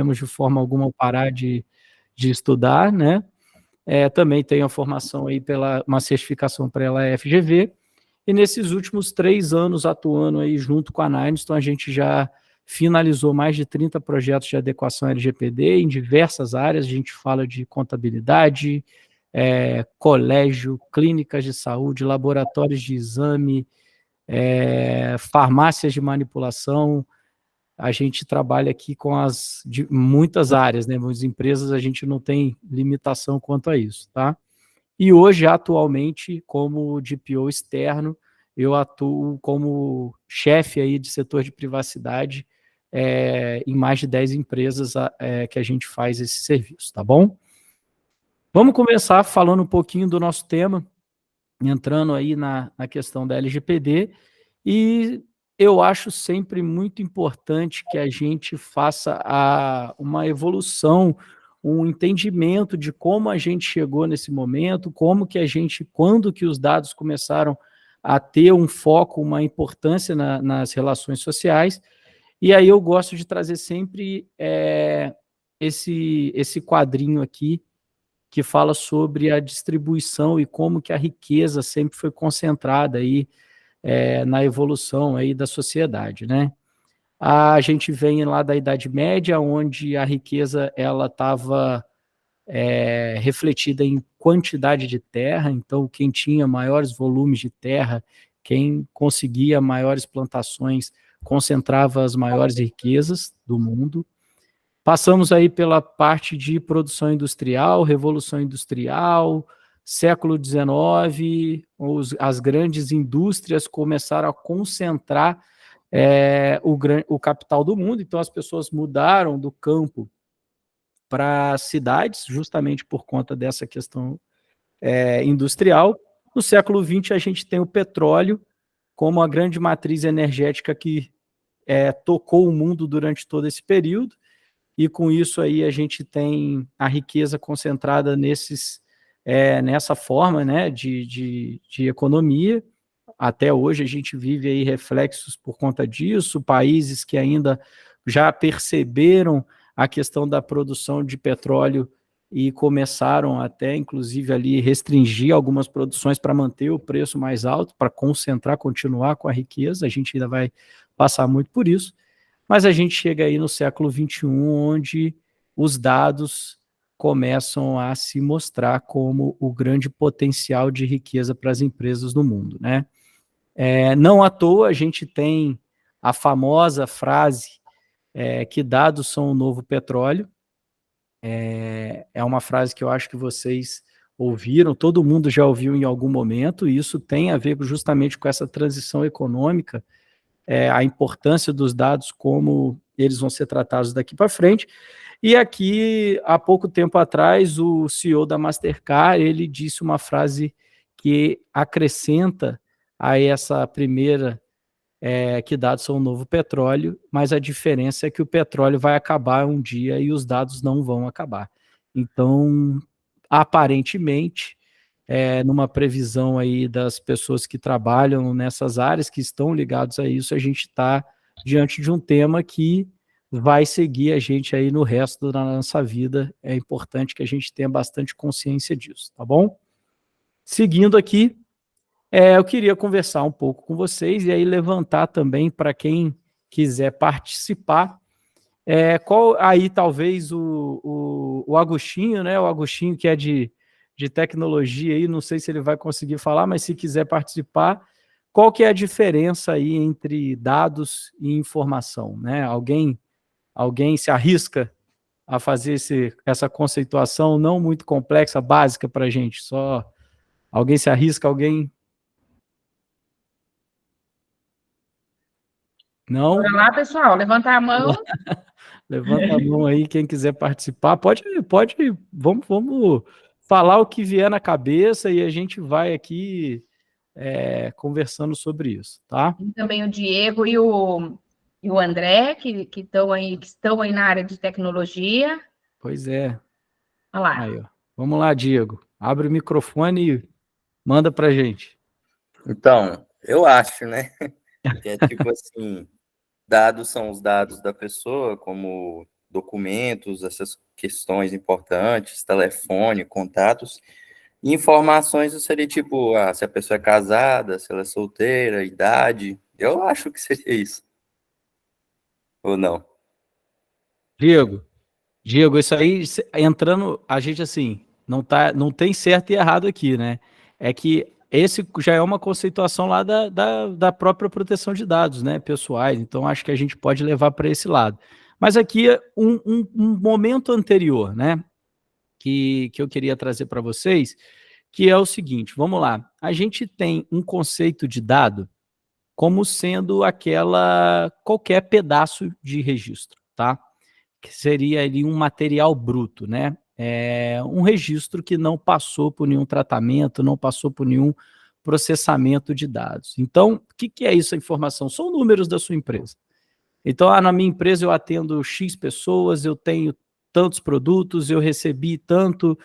podemos, de forma alguma, parar de estudar, né? Também tenho a formação aí uma certificação pela FGV, e nesses últimos 3 anos atuando aí junto com a Nineston, a gente já finalizou mais de 30 projetos de adequação LGPD em diversas áreas. A gente fala de contabilidade, colégio, clínicas de saúde, laboratórios de exame, farmácias de manipulação. A gente trabalha aqui com de muitas áreas, né? Muitas empresas, a gente não tem limitação quanto a isso, tá? E hoje, atualmente, como DPO externo, eu atuo como chefe aí de setor de privacidade em mais de 10 empresas que a gente faz esse serviço, tá bom? Vamos começar falando um pouquinho do nosso tema, entrando aí na questão da LGPD, e eu acho sempre muito importante que a gente faça uma evolução, um entendimento de como a gente chegou nesse momento, quando que os dados começaram a ter um foco, uma importância nas relações sociais, e aí eu gosto de trazer sempre esse quadrinho aqui, que fala sobre a distribuição e como que a riqueza sempre foi concentrada aí na evolução aí da sociedade, né? A gente vem lá da Idade Média, onde a riqueza ela estava refletida em quantidade de terra, então quem tinha maiores volumes de terra, quem conseguia maiores plantações, concentrava as maiores riquezas do mundo. Passamos aí pela parte de produção industrial, Revolução Industrial, século XIX, as grandes indústrias começaram a concentrar o capital do mundo, então as pessoas mudaram do campo para as cidades, justamente por conta dessa questão industrial. No século XX, a gente tem o petróleo como a grande matriz energética que tocou o mundo durante todo esse período, e com isso aí a gente tem a riqueza concentrada nessa forma, né, de economia. Até hoje a gente vive aí reflexos por conta disso, países que ainda já perceberam a questão da produção de petróleo e começaram até, inclusive, ali restringir algumas produções para manter o preço mais alto, para concentrar, continuar com a riqueza. A gente ainda vai passar muito por isso. Mas a gente chega aí no século XXI, onde os dados começam a se mostrar como o grande potencial de riqueza para as empresas no mundo, né? Não à toa a gente tem a famosa frase que dados são o novo petróleo. É uma frase que eu acho que vocês ouviram, todo mundo já ouviu em algum momento, e isso tem a ver justamente com essa transição econômica, a importância dos dados, como eles vão ser tratados daqui para frente. E aqui, há pouco tempo atrás, o CEO da Mastercard, ele disse uma frase que acrescenta a essa primeira, que dados são o novo petróleo, mas a diferença é que o petróleo vai acabar um dia e os dados não vão acabar. Então, aparentemente, numa previsão aí das pessoas que trabalham nessas áreas, que estão ligados a isso, a gente está diante de um tema que vai seguir a gente aí no resto da nossa vida. É importante que a gente tenha bastante consciência disso, tá bom? Seguindo aqui, eu queria conversar um pouco com vocês e aí levantar também para quem quiser participar. Qual aí talvez o Agostinho, né? O Agostinho que é de tecnologia aí, não sei se ele vai conseguir falar, mas se quiser participar, qual que é a diferença aí entre dados e informação, né? Alguém se arrisca a fazer essa conceituação não muito complexa, básica para a gente? Só alguém se arrisca, alguém? Não? Bora lá, pessoal, levantar a mão. Levanta a mão aí, quem quiser participar. Pode, vamos falar o que vier na cabeça e a gente vai aqui conversando sobre isso, tá? E também o Diego e o André, que estão aí na área de tecnologia. Pois é. Olha lá. Aí, ó. Vamos lá, Diego. Abre o microfone e manda pra gente. Então, eu acho, né? Que é tipo assim, dados são os dados da pessoa, como documentos, essas questões importantes, telefone, contatos. E informações seria tipo, se a pessoa é casada, se ela é solteira, idade. Eu acho que seria isso. Ou não? Diego, isso aí entrando, a gente assim, não tem certo e errado aqui, né? É que esse já é uma conceituação lá da própria proteção de dados, né, pessoais, então acho que a gente pode levar para esse lado. Mas aqui, um momento anterior, né, que eu queria trazer para vocês, que é o seguinte, vamos lá, a gente tem um conceito de dado como sendo qualquer pedaço de registro, tá? Que seria ali um material bruto, né? Um registro que não passou por nenhum tratamento, não passou por nenhum processamento de dados. Então, o que é isso, a informação? São números da sua empresa. Então, na minha empresa eu atendo X pessoas, eu tenho tantos produtos, eu recebi tanto,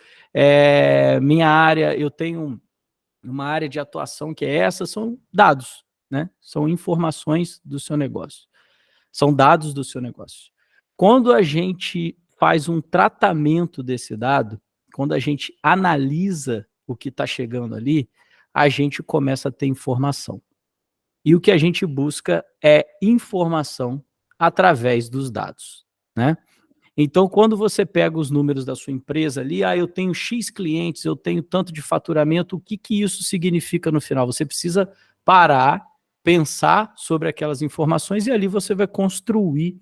minha área, eu tenho uma área de atuação que é essa, são dados, né? São informações do seu negócio. São dados do seu negócio. Quando a gente faz um tratamento desse dado, quando a gente analisa o que está chegando ali, a gente começa a ter informação. E o que a gente busca é informação através dos dados, né? Então, quando você pega os números da sua empresa ali, eu tenho X clientes, eu tenho tanto de faturamento, o que isso significa no final? Você precisa parar, pensar sobre aquelas informações e ali você vai construir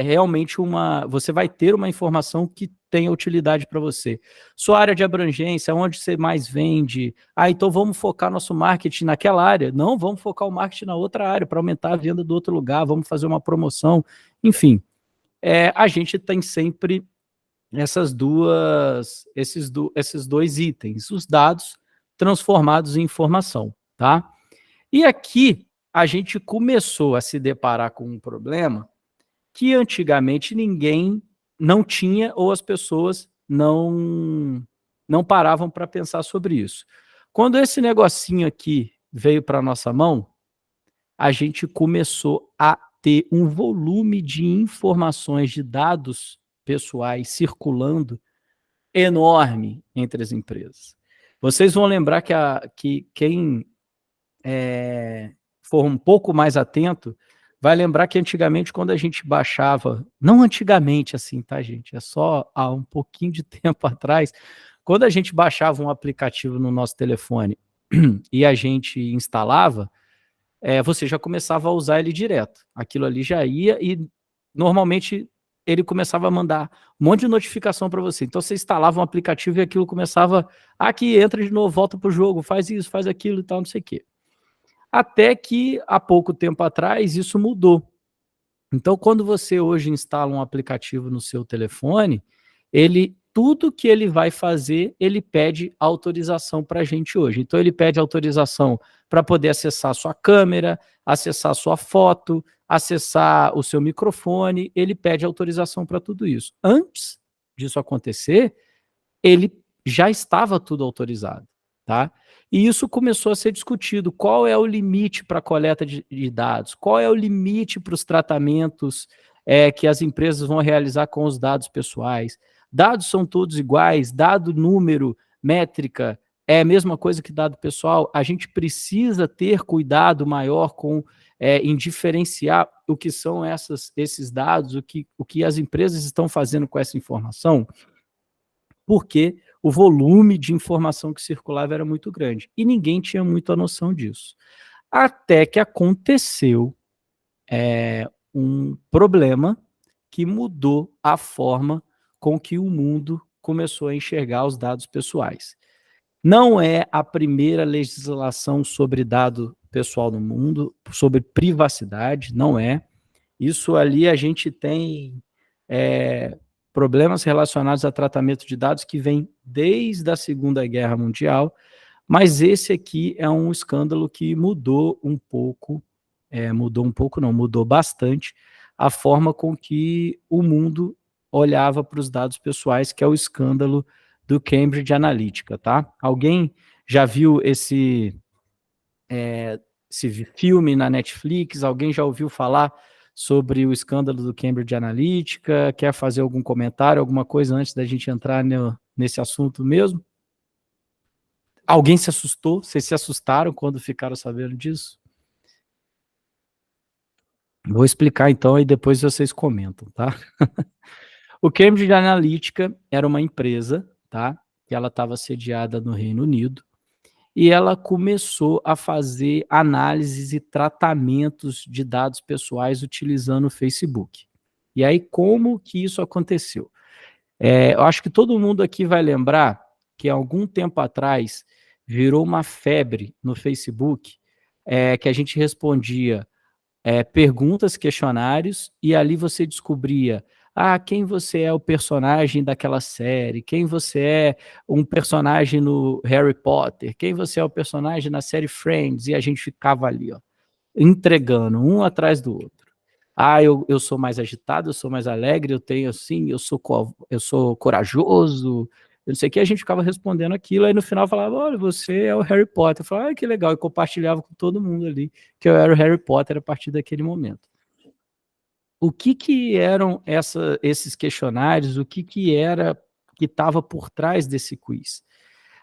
realmente você vai ter uma informação que tenha utilidade para você. Sua área de abrangência, onde você mais vende, então vamos focar nosso marketing naquela área. Não, vamos focar o marketing na outra área para aumentar a venda do outro lugar, vamos fazer uma promoção, enfim. A gente tem sempre esses dois itens, os dados transformados em informação, tá? E aqui a gente começou a se deparar com um problema que antigamente ninguém não tinha ou as pessoas não paravam para pensar sobre isso. Quando esse negocinho aqui veio para a nossa mão, a gente começou a ter um volume de informações, de dados pessoais circulando enorme entre as empresas. Vocês vão lembrar que quem for um pouco mais atento vai lembrar que antigamente, quando a gente baixava, não antigamente assim, tá, gente? É só há um pouquinho de tempo atrás, quando a gente baixava um aplicativo no nosso telefone e a gente instalava, você já começava a usar ele direto. Aquilo ali já ia e normalmente ele começava a mandar um monte de notificação para você. Então você instalava um aplicativo e aquilo começava, aqui, entra de novo, volta para o jogo, faz isso, faz aquilo e tal, não sei o quê. Até que, há pouco tempo atrás, isso mudou. Então, quando você hoje instala um aplicativo no seu telefone, tudo que ele vai fazer, ele pede autorização para a gente hoje. Então, ele pede autorização para poder acessar a sua câmera, acessar a sua foto, acessar o seu microfone, ele pede autorização para tudo isso. Antes disso acontecer, ele já estava tudo autorizado, tá? E isso começou a ser discutido. Qual é o limite para a coleta de dados? Qual é o limite para os tratamentos que as empresas vão realizar com os dados pessoais? Dados são todos iguais? Dado, número, métrica, é a mesma coisa que dado pessoal? A gente precisa ter cuidado maior em diferenciar o que são esses dados, o que as empresas estão fazendo com essa informação, porque o volume de informação que circulava era muito grande. E ninguém tinha muita noção disso. Até que aconteceu um problema que mudou a forma com que o mundo começou a enxergar os dados pessoais. Não é a primeira legislação sobre dado pessoal no mundo, sobre privacidade, não é. Isso ali a gente tem problemas relacionados a tratamento de dados que vem desde a Segunda Guerra Mundial, mas esse aqui é um escândalo que mudou bastante a forma com que o mundo olhava para os dados pessoais, que é o escândalo do Cambridge Analytica, tá? Alguém já viu esse filme na Netflix? Alguém já ouviu falar sobre o escândalo do Cambridge Analytica? Quer fazer algum comentário, alguma coisa antes da gente entrar nesse assunto mesmo? Alguém se assustou? Vocês se assustaram quando ficaram sabendo disso? Vou explicar então e depois vocês comentam, tá? O Cambridge Analytica era uma empresa, tá? Que ela estava sediada no Reino Unido e ela começou a fazer análises e tratamentos de dados pessoais utilizando o Facebook. E aí, como que isso aconteceu? Eu acho que todo mundo aqui vai lembrar que há algum tempo atrás virou uma febre no Facebook, que a gente respondia perguntas, questionários, e ali você descobria quem você é o personagem daquela série, quem você é um personagem no Harry Potter, quem você é o personagem na série Friends, e a gente ficava ali, ó, entregando um atrás do outro. Eu sou mais agitado, eu sou mais alegre, eu tenho assim, eu sou corajoso, eu não sei o que, a gente ficava respondendo aquilo, aí no final falava, olha, você é o Harry Potter. Eu falava, que legal, e compartilhava com todo mundo ali, que eu era o Harry Potter a partir daquele momento. O que eram esses questionários, o que era que estava por trás desse quiz?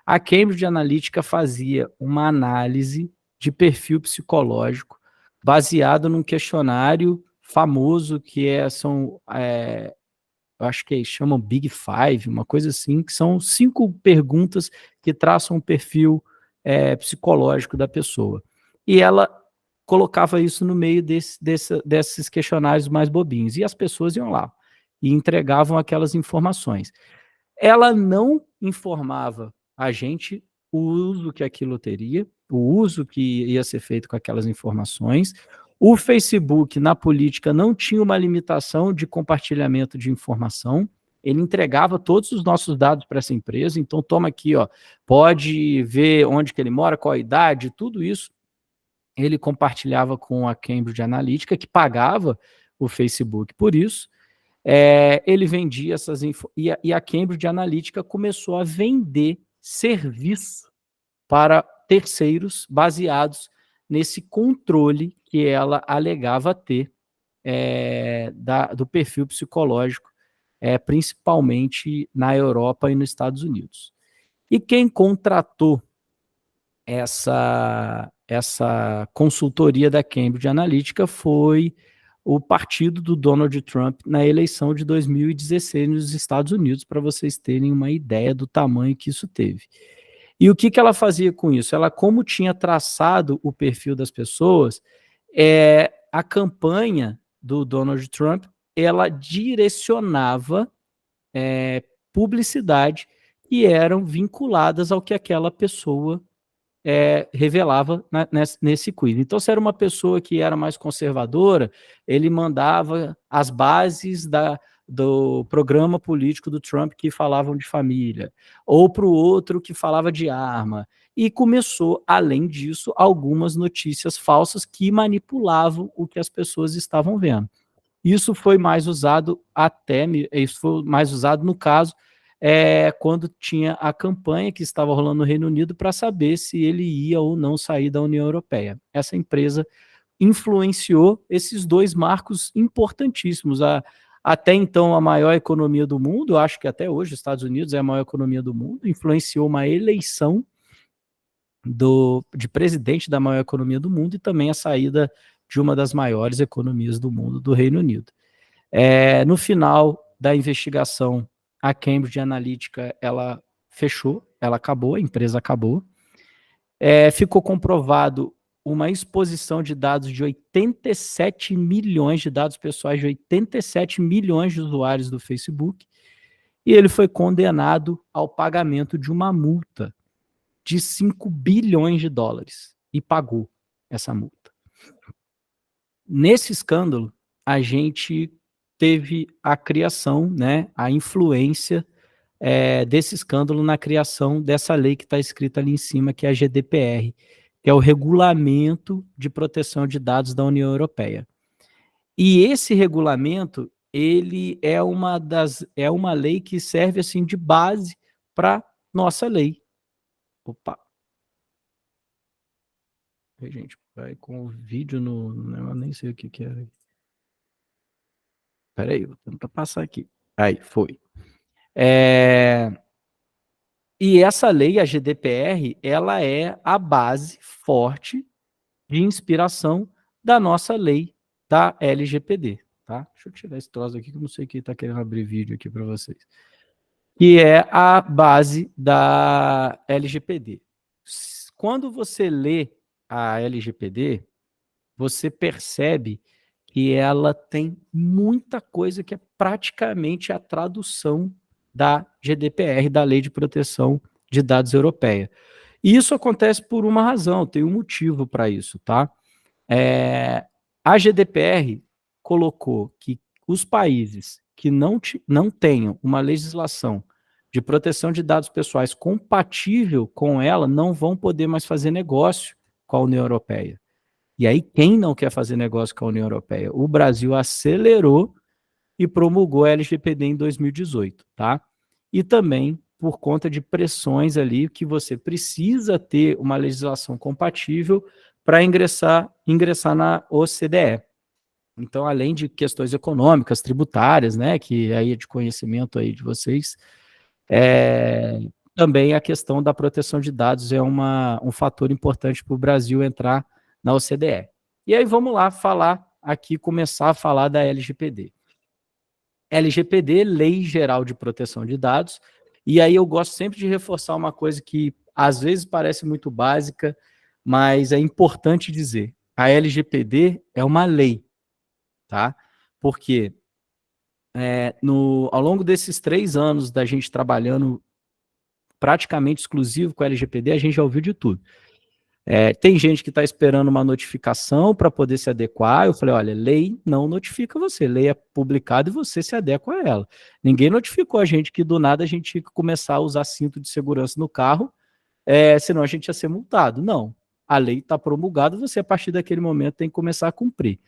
A Cambridge Analytica fazia uma análise de perfil psicológico baseado num questionário famoso que eu acho que chamam Big Five, uma coisa assim, que são 5 perguntas que traçam um perfil psicológico da pessoa. E ela colocava isso no meio desses questionários mais bobinhos. E as pessoas iam lá e entregavam aquelas informações. Ela não informava a gente o uso que aquilo teria, o uso que ia ser feito com aquelas informações. O Facebook, na política, não tinha uma limitação de compartilhamento de informação. Ele entregava todos os nossos dados para essa empresa. Então, toma aqui, ó, pode ver onde que ele mora, qual a idade, tudo isso. Ele compartilhava com a Cambridge Analytica, que pagava o Facebook por isso. Ele vendia essas e a Cambridge Analytica começou a vender serviço para terceiros baseados nesse controle que ela alegava ter do perfil psicológico, principalmente na Europa e nos Estados Unidos. E quem contratou essa consultoria da Cambridge Analytica foi o partido do Donald Trump na eleição de 2016 nos Estados Unidos, para vocês terem uma ideia do tamanho que isso teve. E o que ela fazia com isso? Ela, como tinha traçado o perfil das pessoas, a campanha do Donald Trump, ela direcionava publicidade que eram vinculadas ao que aquela pessoa revelava nesse quiz. Então, se era uma pessoa que era mais conservadora, ele mandava as bases do programa político do Trump que falavam de família, ou para o outro que falava de arma. E começou, além disso, algumas notícias falsas que manipulavam o que as pessoas estavam vendo. Isso foi mais usado no caso quando tinha a campanha que estava rolando no Reino Unido para saber se ele ia ou não sair da União Europeia. Essa empresa influenciou esses 2 marcos importantíssimos. Até então, a maior economia do mundo, acho que até hoje os Estados Unidos é a maior economia do mundo, influenciou uma eleição de presidente da maior economia do mundo e também a saída de uma das maiores economias do mundo, do Reino Unido. No final da investigação, a Cambridge Analytica, ela fechou, ela acabou, a empresa acabou. Ficou comprovado uma exposição de dados de 87 milhões de dados pessoais de 87 milhões de usuários do Facebook, e ele foi condenado ao pagamento de uma multa de 5 bilhões de dólares, e pagou essa multa. Nesse escândalo, a gente teve a criação, né, a influência desse escândalo na criação dessa lei que está escrita ali em cima, que é a GDPR, que é o Regulamento de Proteção de Dados da União Europeia. E esse regulamento, ele é uma lei que serve assim de base para nossa lei. Opa! Gente, vai com o vídeo eu nem sei o que era. Peraí, vou tentar passar aqui. Aí, foi. E essa lei, a GDPR, ela é a base forte de inspiração da nossa lei da LGPD, tá? Deixa eu tirar esse troço aqui, que eu não sei quem está querendo abrir vídeo aqui para vocês. Que é a base da LGPD. Quando você lê a LGPD, você percebe que ela tem muita coisa que é praticamente a tradução da GDPR, da Lei de Proteção de Dados Europeia. E isso acontece por uma razão, tem um motivo para isso, tá? A GDPR colocou que os países que não tenham uma legislação de proteção de dados pessoais compatível com ela não vão poder mais fazer negócio com a União Europeia. E aí, quem não quer fazer negócio com a União Europeia? O Brasil acelerou e promulgou a LGPD em 2018, tá? E também por conta de pressões ali que você precisa ter uma legislação compatível para ingressar na OCDE. Então, além de questões econômicas, tributárias, né, que aí é de conhecimento aí de vocês, também a questão da proteção de dados é um fator importante para o Brasil entrar na OCDE. E aí vamos lá começar a falar da LGPD. LGPD, Lei Geral de Proteção de Dados, e aí eu gosto sempre de reforçar uma coisa que às vezes parece muito básica, mas é importante dizer. A LGPD é uma lei, tá? Porque ao longo desses 3 anos da gente trabalhando praticamente exclusivo com a LGPD, a gente já ouviu de tudo. Tem gente que está esperando uma notificação para poder se adequar. Eu falei, olha, lei não notifica você, lei é publicada e você se adequa a ela. Ninguém notificou a gente que do nada a gente tinha que começar a usar cinto de segurança no carro, senão a gente ia ser multado. Não, a lei está promulgada, você a partir daquele momento tem que começar a cumprir.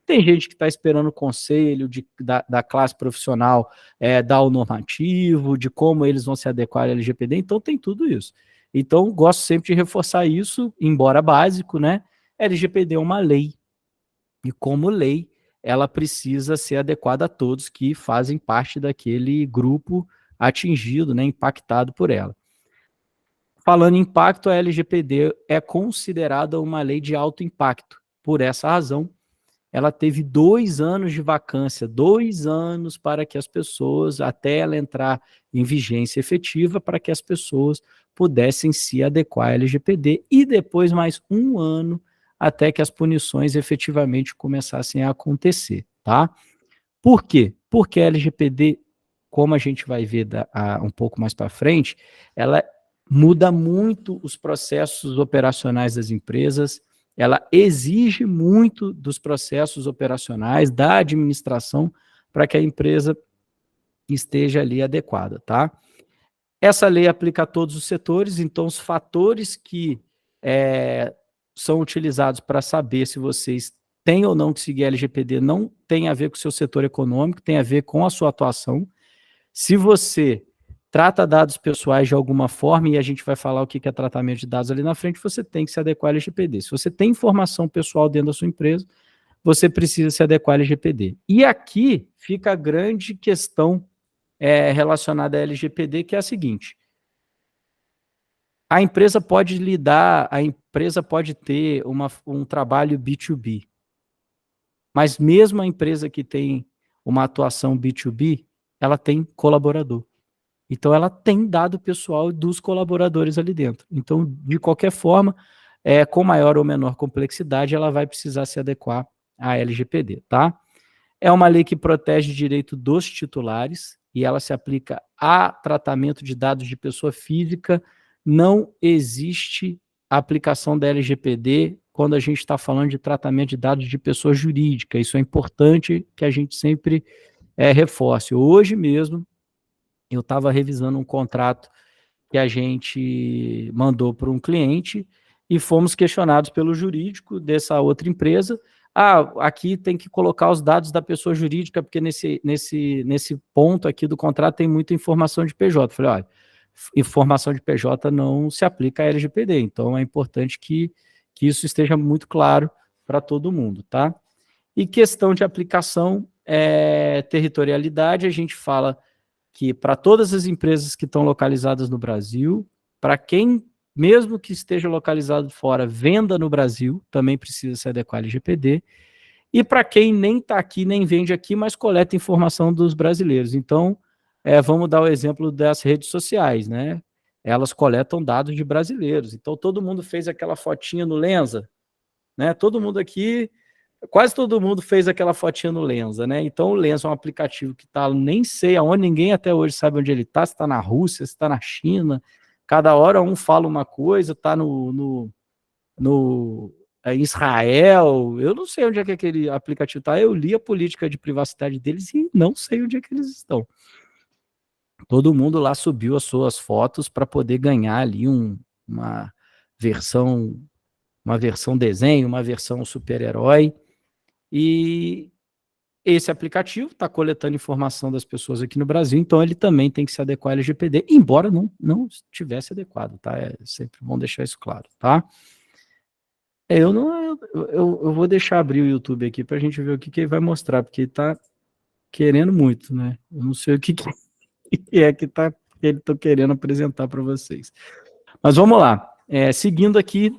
Tem gente que está esperando o conselho da classe profissional dar o normativo, de como eles vão se adequar à LGPD, então tem tudo isso. Então, gosto sempre de reforçar isso, embora básico, né? LGPD é uma lei, e como lei, ela precisa ser adequada a todos que fazem parte daquele grupo atingido, né, impactado por ela. Falando em impacto, a LGPD é considerada uma lei de alto impacto. Por essa razão, ela teve 2 anos de vacância, 2 anos para que as pessoas, até ela entrar em vigência efetiva, para que as pessoas pudessem se adequar à LGPD, e depois mais 1 ano até que as punições efetivamente começassem a acontecer, tá? Por quê? Porque a LGPD, como a gente vai ver um pouco mais para frente, ela muda muito os processos operacionais das empresas, ela exige muito dos processos operacionais, da administração, para que a empresa esteja ali adequada, tá? Essa lei aplica a todos os setores, então os fatores que são utilizados para saber se vocês têm ou não que seguir a LGPD não tem a ver com o seu setor econômico, tem a ver com a sua atuação. Se você trata dados pessoais de alguma forma, e a gente vai falar o que é tratamento de dados ali na frente, você tem que se adequar à LGPD. Se você tem informação pessoal dentro da sua empresa, você precisa se adequar à LGPD. E aqui fica a grande questão relacionada à LGPD, que é a seguinte: a empresa pode ter um trabalho B2B, mas mesmo a empresa que tem uma atuação B2B, ela tem colaborador. Então, ela tem dado pessoal dos colaboradores ali dentro. Então, de qualquer forma, com maior ou menor complexidade, ela vai precisar se adequar à LGPD, tá? É uma lei que protege o direito dos titulares e ela se aplica a tratamento de dados de pessoa física. Não existe a aplicação da LGPD quando a gente está falando de tratamento de dados de pessoa jurídica. Isso é importante que a gente sempre reforce. Hoje mesmo, eu estava revisando um contrato que a gente mandou para um cliente e fomos questionados pelo jurídico dessa outra empresa. Aqui tem que colocar os dados da pessoa jurídica, porque nesse ponto aqui do contrato tem muita informação de PJ. Eu falei, olha, informação de PJ não se aplica à LGPD, então é importante que isso esteja muito claro para todo mundo, tá? E questão de aplicação, territorialidade, a gente fala que para todas as empresas que estão localizadas no Brasil, para quem, mesmo que esteja localizado fora, venda no Brasil, também precisa se adequar ao LGPD, e para quem nem está aqui, nem vende aqui, mas coleta informação dos brasileiros. Então, vamos dar o exemplo das redes sociais, né? Elas coletam dados de brasileiros. Então, todo mundo fez aquela fotinha no Lensa, né? Todo mundo aqui, quase todo mundo fez aquela fotinha no Lensa, né? Então, o Lensa é um aplicativo que está, nem sei aonde, ninguém até hoje sabe onde ele está, se está na Rússia, se está na China. Cada hora um fala uma coisa, está no Israel, eu não sei onde é que aquele aplicativo está, eu li a política de privacidade deles e não sei onde é que eles estão. Todo mundo lá subiu as suas fotos para poder ganhar ali uma versão desenho, uma versão super-herói, e esse aplicativo está coletando informação das pessoas aqui no Brasil, então ele também tem que se adequar ao LGPD, embora não estivesse adequado, tá? Sempre bom deixar isso claro, tá? Eu vou deixar abrir o YouTube aqui para a gente ver o que ele vai mostrar, porque ele está querendo muito, né? Eu não sei o que é que ele está querendo apresentar para vocês. Mas vamos lá. Seguindo aqui,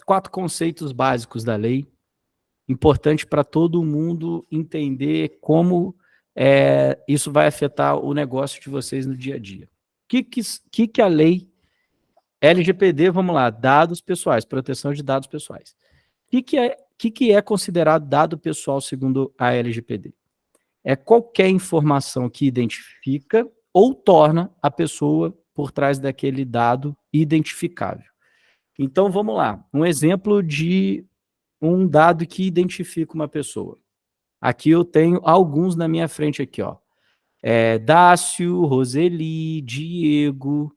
4 conceitos básicos da lei, importante para todo mundo entender como isso vai afetar o negócio de vocês no dia a dia. O que a lei LGPD, vamos lá, dados pessoais, proteção de dados pessoais. O que é considerado dado pessoal segundo a LGPD? É qualquer informação que identifica ou torna a pessoa por trás daquele dado identificável. Então, vamos lá, um exemplo de um dado que identifica uma pessoa. Aqui eu tenho alguns na minha frente aqui, ó. Dácio, Roseli, Diego,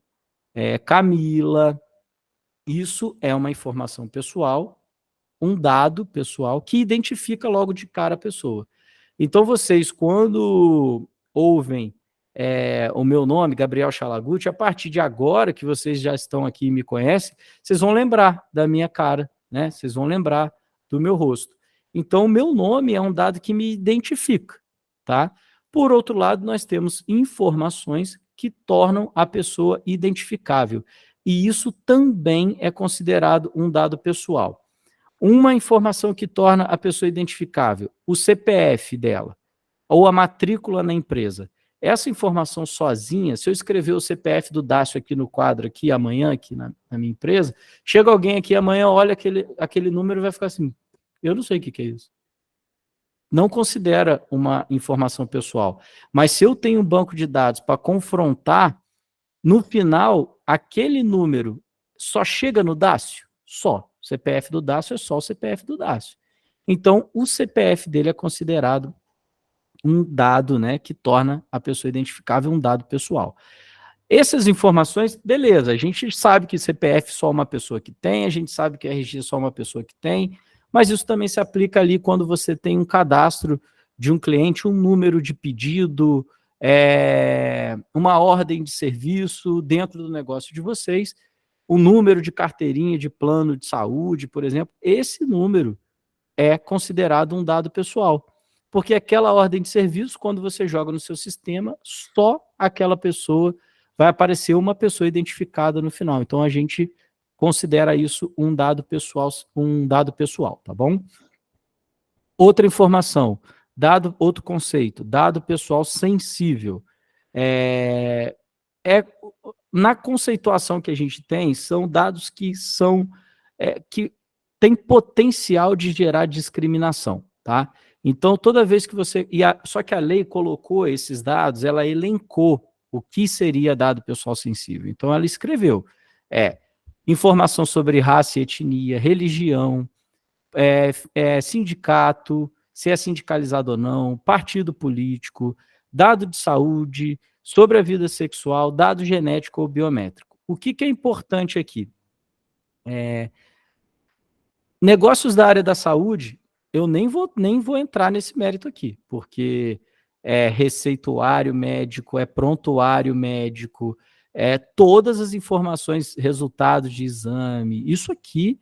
Camila. Isso é uma informação pessoal, um dado pessoal que identifica logo de cara a pessoa. Então, vocês, quando ouvem o meu nome, Gabriel Chalaguti, a partir de agora que vocês já estão aqui e me conhecem, vocês vão lembrar da minha cara, né? Vocês vão lembrar do meu rosto. Então, o meu nome é um dado que me identifica, tá? Por outro lado, nós temos informações que tornam a pessoa identificável. E isso também é considerado um dado pessoal. Uma informação que torna a pessoa identificável, o CPF dela, ou a matrícula na empresa. Essa informação sozinha, se eu escrever o CPF do Dácio aqui no quadro, aqui amanhã, aqui na minha empresa, chega alguém aqui amanhã, olha aquele número e vai ficar assim, eu não sei o que é isso. Não considera uma informação pessoal. Mas se eu tenho um banco de dados para confrontar, no final, aquele número só chega no Dácio? Só. O CPF do Dácio é só o CPF do Dácio. Então, o CPF dele é considerado um dado, né, que torna a pessoa identificável, um dado pessoal. Essas informações, beleza, a gente sabe que CPF só uma pessoa que tem, a gente sabe que RG só uma pessoa que tem, mas isso também se aplica ali quando você tem um cadastro de um cliente, um número de pedido, uma ordem de serviço dentro do negócio de vocês, o número de carteirinha de plano de saúde, por exemplo, esse número é considerado um dado pessoal. Porque aquela ordem de serviço, quando você joga no seu sistema, só aquela pessoa vai aparecer uma pessoa identificada no final. Então, a gente considera isso um dado pessoal, tá bom? Outra informação, outro conceito, dado pessoal sensível. Na conceituação que a gente tem, são dados que que têm potencial de gerar discriminação, tá? Então, toda vez que você... Só que a lei colocou esses dados, ela elencou o que seria dado pessoal sensível. Então, ela escreveu informação sobre raça e etnia, religião, sindicato, se é sindicalizado ou não, partido político, dado de saúde, sobre a vida sexual, dado genético ou biométrico. O que é importante aqui? Negócios da área da saúde, eu nem vou entrar nesse mérito aqui, porque é receituário médico, é prontuário médico, todas as informações, resultados de exame, isso aqui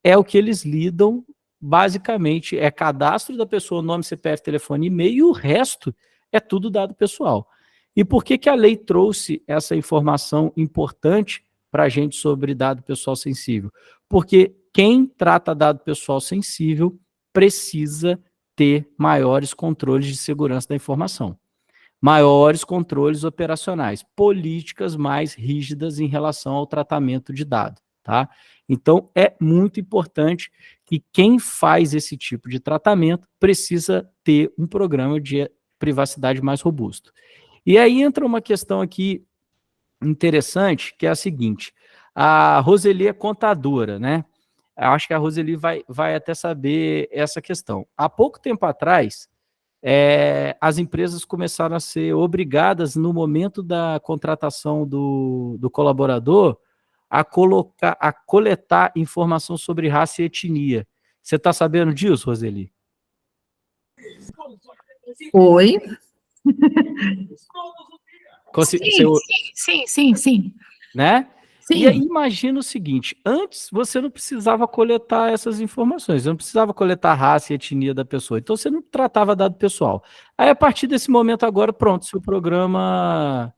é o que eles lidam basicamente, é cadastro da pessoa, nome, CPF, telefone, e-mail, e o resto é tudo dado pessoal. E por que que a lei trouxe essa informação importante para a gente sobre dado pessoal sensível? Porque quem trata dado pessoal sensível precisa ter maiores controles de segurança da informação, maiores controles operacionais, políticas mais rígidas em relação ao tratamento de dado, tá? Então, é muito importante que quem faz esse tipo de tratamento precisa ter um programa de privacidade mais robusto. E aí entra uma questão aqui interessante, que é a seguinte: a Roseli é contadora, né? Eu acho que a Roseli vai até saber essa questão. Há pouco tempo atrás, as empresas começaram a ser obrigadas, no momento da contratação do colaborador, a coletar informação sobre raça e etnia. Você está sabendo disso, Roseli? Oi? Sim. Né? Sim. E aí imagina o seguinte: antes você não precisava coletar essas informações, você não precisava coletar a raça e etnia da pessoa, então você não tratava dado pessoal. Aí a partir desse momento agora, pronto, seu programa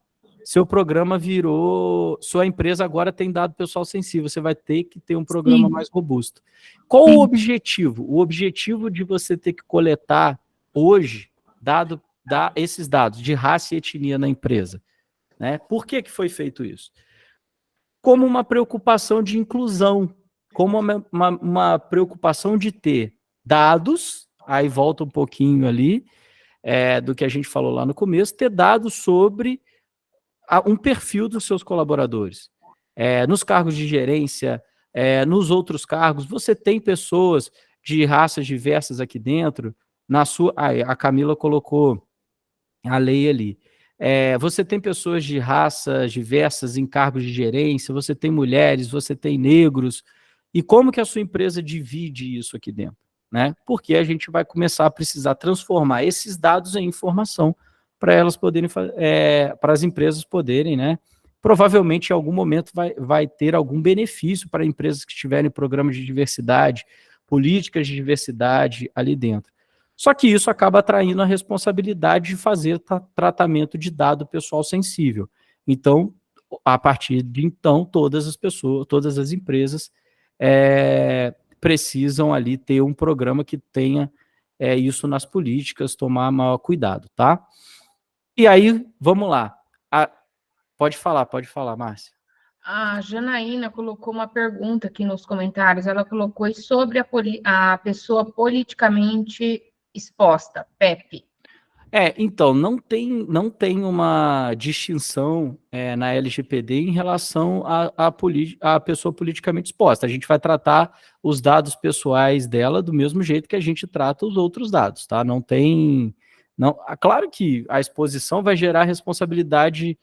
virou, sua empresa agora tem dado pessoal sensível, você vai ter que ter um programa mais robusto. Qual o objetivo? O objetivo de você ter que coletar hoje esses dados de raça e etnia na empresa, né? Por que que foi feito isso? Como uma preocupação de inclusão, como uma preocupação de ter dados, aí volta um pouquinho ali do que a gente falou lá no começo, ter dados sobre um perfil dos seus colaboradores. Nos cargos de gerência, nos outros cargos, você tem pessoas de raças diversas aqui dentro, a Camila colocou a lei ali. Você tem pessoas de raças diversas em cargos de gerência, você tem mulheres, você tem negros, e como que a sua empresa divide isso aqui dentro, né? Porque a gente vai começar a precisar transformar esses dados em informação para elas poderem, para as empresas poderem, né? Provavelmente em algum momento vai ter algum benefício para empresas que tiverem programas de diversidade, políticas de diversidade ali dentro. Só que isso acaba atraindo a responsabilidade de fazer tratamento de dado pessoal sensível. Então, a partir de então, todas as empresas precisam ali ter um programa que tenha isso nas políticas, tomar maior cuidado, tá? E aí, vamos lá. Pode falar, Márcia. A Janaína colocou uma pergunta aqui nos comentários. Ela colocou sobre a pessoa politicamente exposta, PEP. Então, não tem uma distinção na LGPD em relação à pessoa politicamente exposta. A gente vai tratar os dados pessoais dela do mesmo jeito que a gente trata os outros dados, tá? Não tem... Claro que a exposição vai gerar responsabilidade,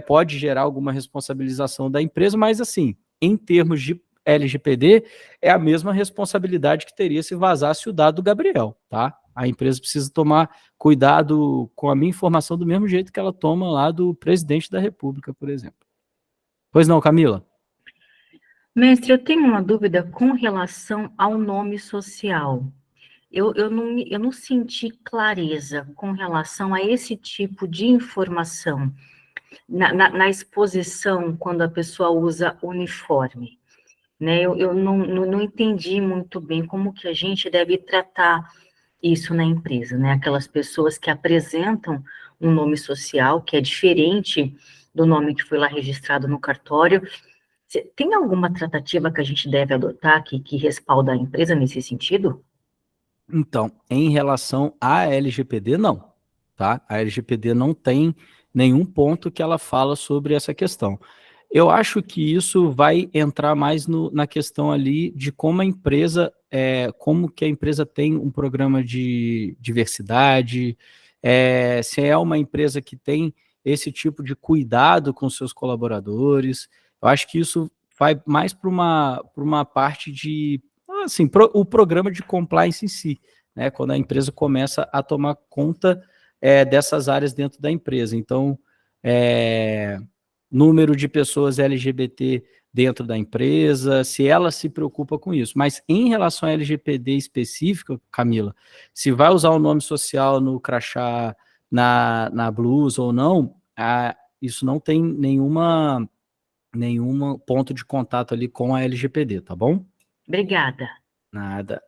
pode gerar alguma responsabilização da empresa, mas assim, em termos de LGPD, é a mesma responsabilidade que teria se vazasse o dado do Gabriel, tá? A empresa precisa tomar cuidado com a minha informação do mesmo jeito que ela toma lá do presidente da República, por exemplo. Pois não, Camila? Mestre, eu tenho uma dúvida com relação ao nome social. Eu não senti clareza com relação a esse tipo de informação na exposição quando a pessoa usa uniforme, né? Eu não entendi muito bem como que a gente deve tratar isso na empresa, né? Aquelas pessoas que apresentam um nome social que é diferente do nome que foi lá registrado no cartório. Tem alguma tratativa que a gente deve adotar que respalda a empresa nesse sentido? Então, em relação à LGPD, não, tá? A LGPD não tem nenhum ponto que ela fala sobre essa questão. Eu acho que isso vai entrar mais na questão ali de como a empresa, como que a empresa tem um programa de diversidade, se é uma empresa que tem esse tipo de cuidado com seus colaboradores. Eu acho que isso vai mais para uma parte de, assim, o programa de compliance em si, né? Quando a empresa começa a tomar conta dessas áreas dentro da empresa. Então, número de pessoas LGBT dentro da empresa, se ela se preocupa com isso. Mas em relação à LGPD específica, Camila, se vai usar o nome social no crachá, na blusa ou não, isso não tem nenhuma ponto de contato ali com a LGPD, tá bom? Obrigada. Nada.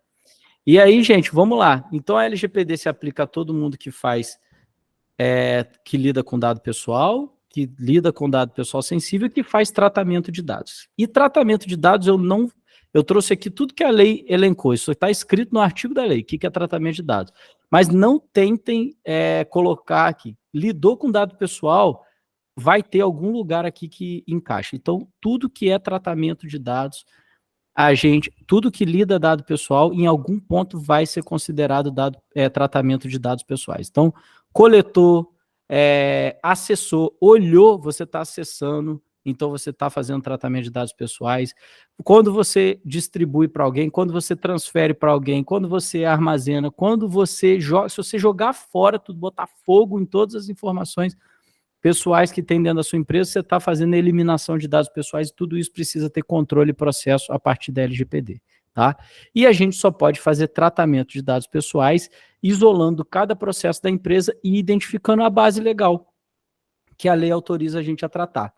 E aí, gente, vamos lá. Então, a LGPD se aplica a todo mundo que faz, que lida com dado pessoal, que lida com dado pessoal sensível, que faz tratamento de dados. E tratamento de dados, eu trouxe aqui tudo que a lei elencou, isso está escrito no artigo da lei, o que é tratamento de dados. Mas não tentem colocar aqui, lidou com dado pessoal, vai ter algum lugar aqui que encaixa. Então, tudo que é tratamento de dados, tudo que lida dado pessoal, em algum ponto vai ser considerado tratamento de dados pessoais. Então, coletor, acessou, olhou, você está acessando, então você está fazendo tratamento de dados pessoais. Quando você distribui para alguém, quando você transfere para alguém, quando você armazena, quando você joga, se você jogar fora tudo, botar fogo em todas as informações pessoais que tem dentro da sua empresa, você está fazendo a eliminação de dados pessoais e tudo isso precisa ter controle e processo a partir da LGPD. Tá? E a gente só pode fazer tratamento de dados pessoais isolando cada processo da empresa e identificando a base legal que a lei autoriza a gente a tratar.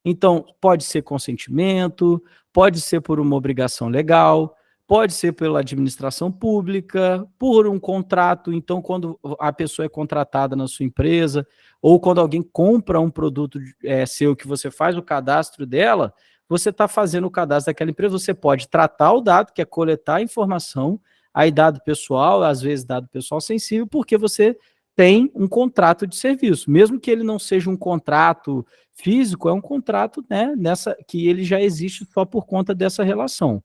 Então, pode ser consentimento, pode ser por uma obrigação legal, pode ser pela administração pública, por um contrato. Então, quando a pessoa é contratada na sua empresa, ou quando alguém compra um produto seu que você faz o cadastro dela, você está fazendo o cadastro daquela empresa, você pode tratar o dado, que é coletar a informação, aí dado pessoal, às vezes dado pessoal sensível, porque você tem um contrato de serviço, mesmo que ele não seja um contrato físico, é um contrato, né, que ele já existe só por conta dessa relação.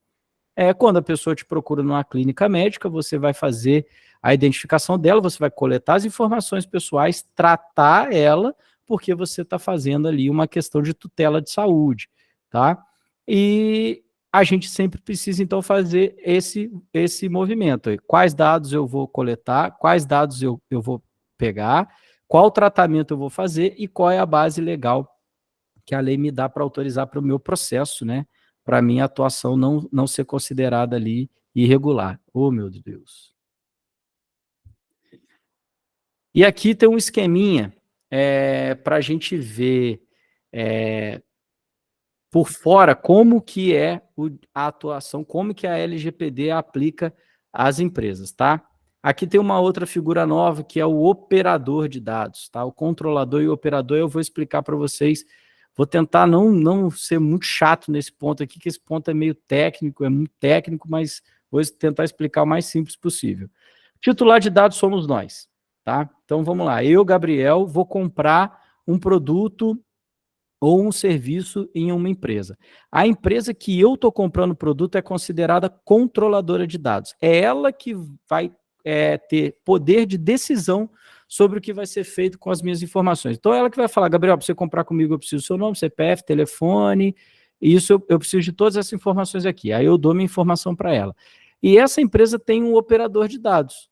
Quando a pessoa te procura numa clínica médica, você vai fazer a identificação dela, você vai coletar as informações pessoais, tratar ela, porque você está fazendo ali uma questão de tutela de saúde, tá? E a gente sempre precisa, então, fazer esse movimento. Quais dados eu vou coletar, quais dados eu vou pegar, qual tratamento eu vou fazer e qual é a base legal que a lei me dá para autorizar para o meu processo, né? Para a minha atuação não ser considerada ali irregular. Oh, meu Deus. E aqui tem um esqueminha para a gente ver por fora como que é a atuação, como que a LGPD aplica às empresas, tá? Aqui tem uma outra figura nova que é o operador de dados, tá? O controlador e o operador eu vou explicar para vocês. Vou tentar não ser muito chato nesse ponto aqui, que esse ponto é meio técnico, é muito técnico, mas vou tentar explicar o mais simples possível. Titular de dados somos nós, tá? Então vamos lá. Eu, Gabriel, vou comprar um produto ou um serviço em uma empresa. A empresa que eu estou comprando o produto é considerada controladora de dados. É ela que vai ter poder de decisão sobre o que vai ser feito com as minhas informações. Então, ela que vai falar, Gabriel, para você comprar comigo, eu preciso do seu nome, CPF, telefone, isso eu preciso de todas essas informações aqui. Aí eu dou minha informação para ela. E essa empresa tem um operador de dados,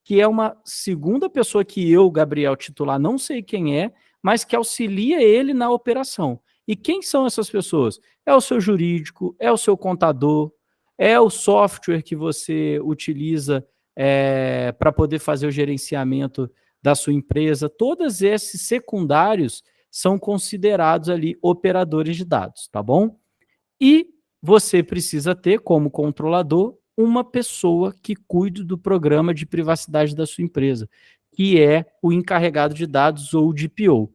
que é uma segunda pessoa que eu, Gabriel, titular, não sei quem é, mas que auxilia ele na operação. E quem são essas pessoas? É o seu jurídico, é o seu contador, é o software que você utiliza para poder fazer o gerenciamento da sua empresa. Todos esses secundários são considerados ali operadores de dados, tá bom? E você precisa ter, como controlador, uma pessoa que cuide do programa de privacidade da sua empresa, que é o encarregado de dados ou o DPO.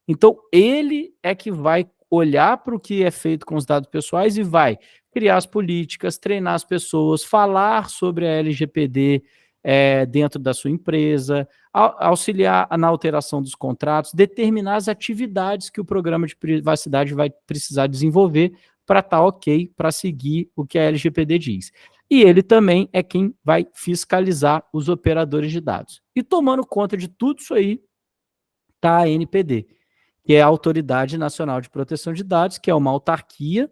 Então, ele é que vai olhar para o que é feito com os dados pessoais e vai criar as políticas, treinar as pessoas, falar sobre a LGPD dentro da sua empresa, auxiliar na alteração dos contratos, determinar as atividades que o programa de privacidade vai precisar desenvolver para estar ok, para seguir o que a LGPD diz. E ele também é quem vai fiscalizar os operadores de dados. E tomando conta de tudo isso aí, está a ANPD, que é a Autoridade Nacional de Proteção de Dados, que é uma autarquia,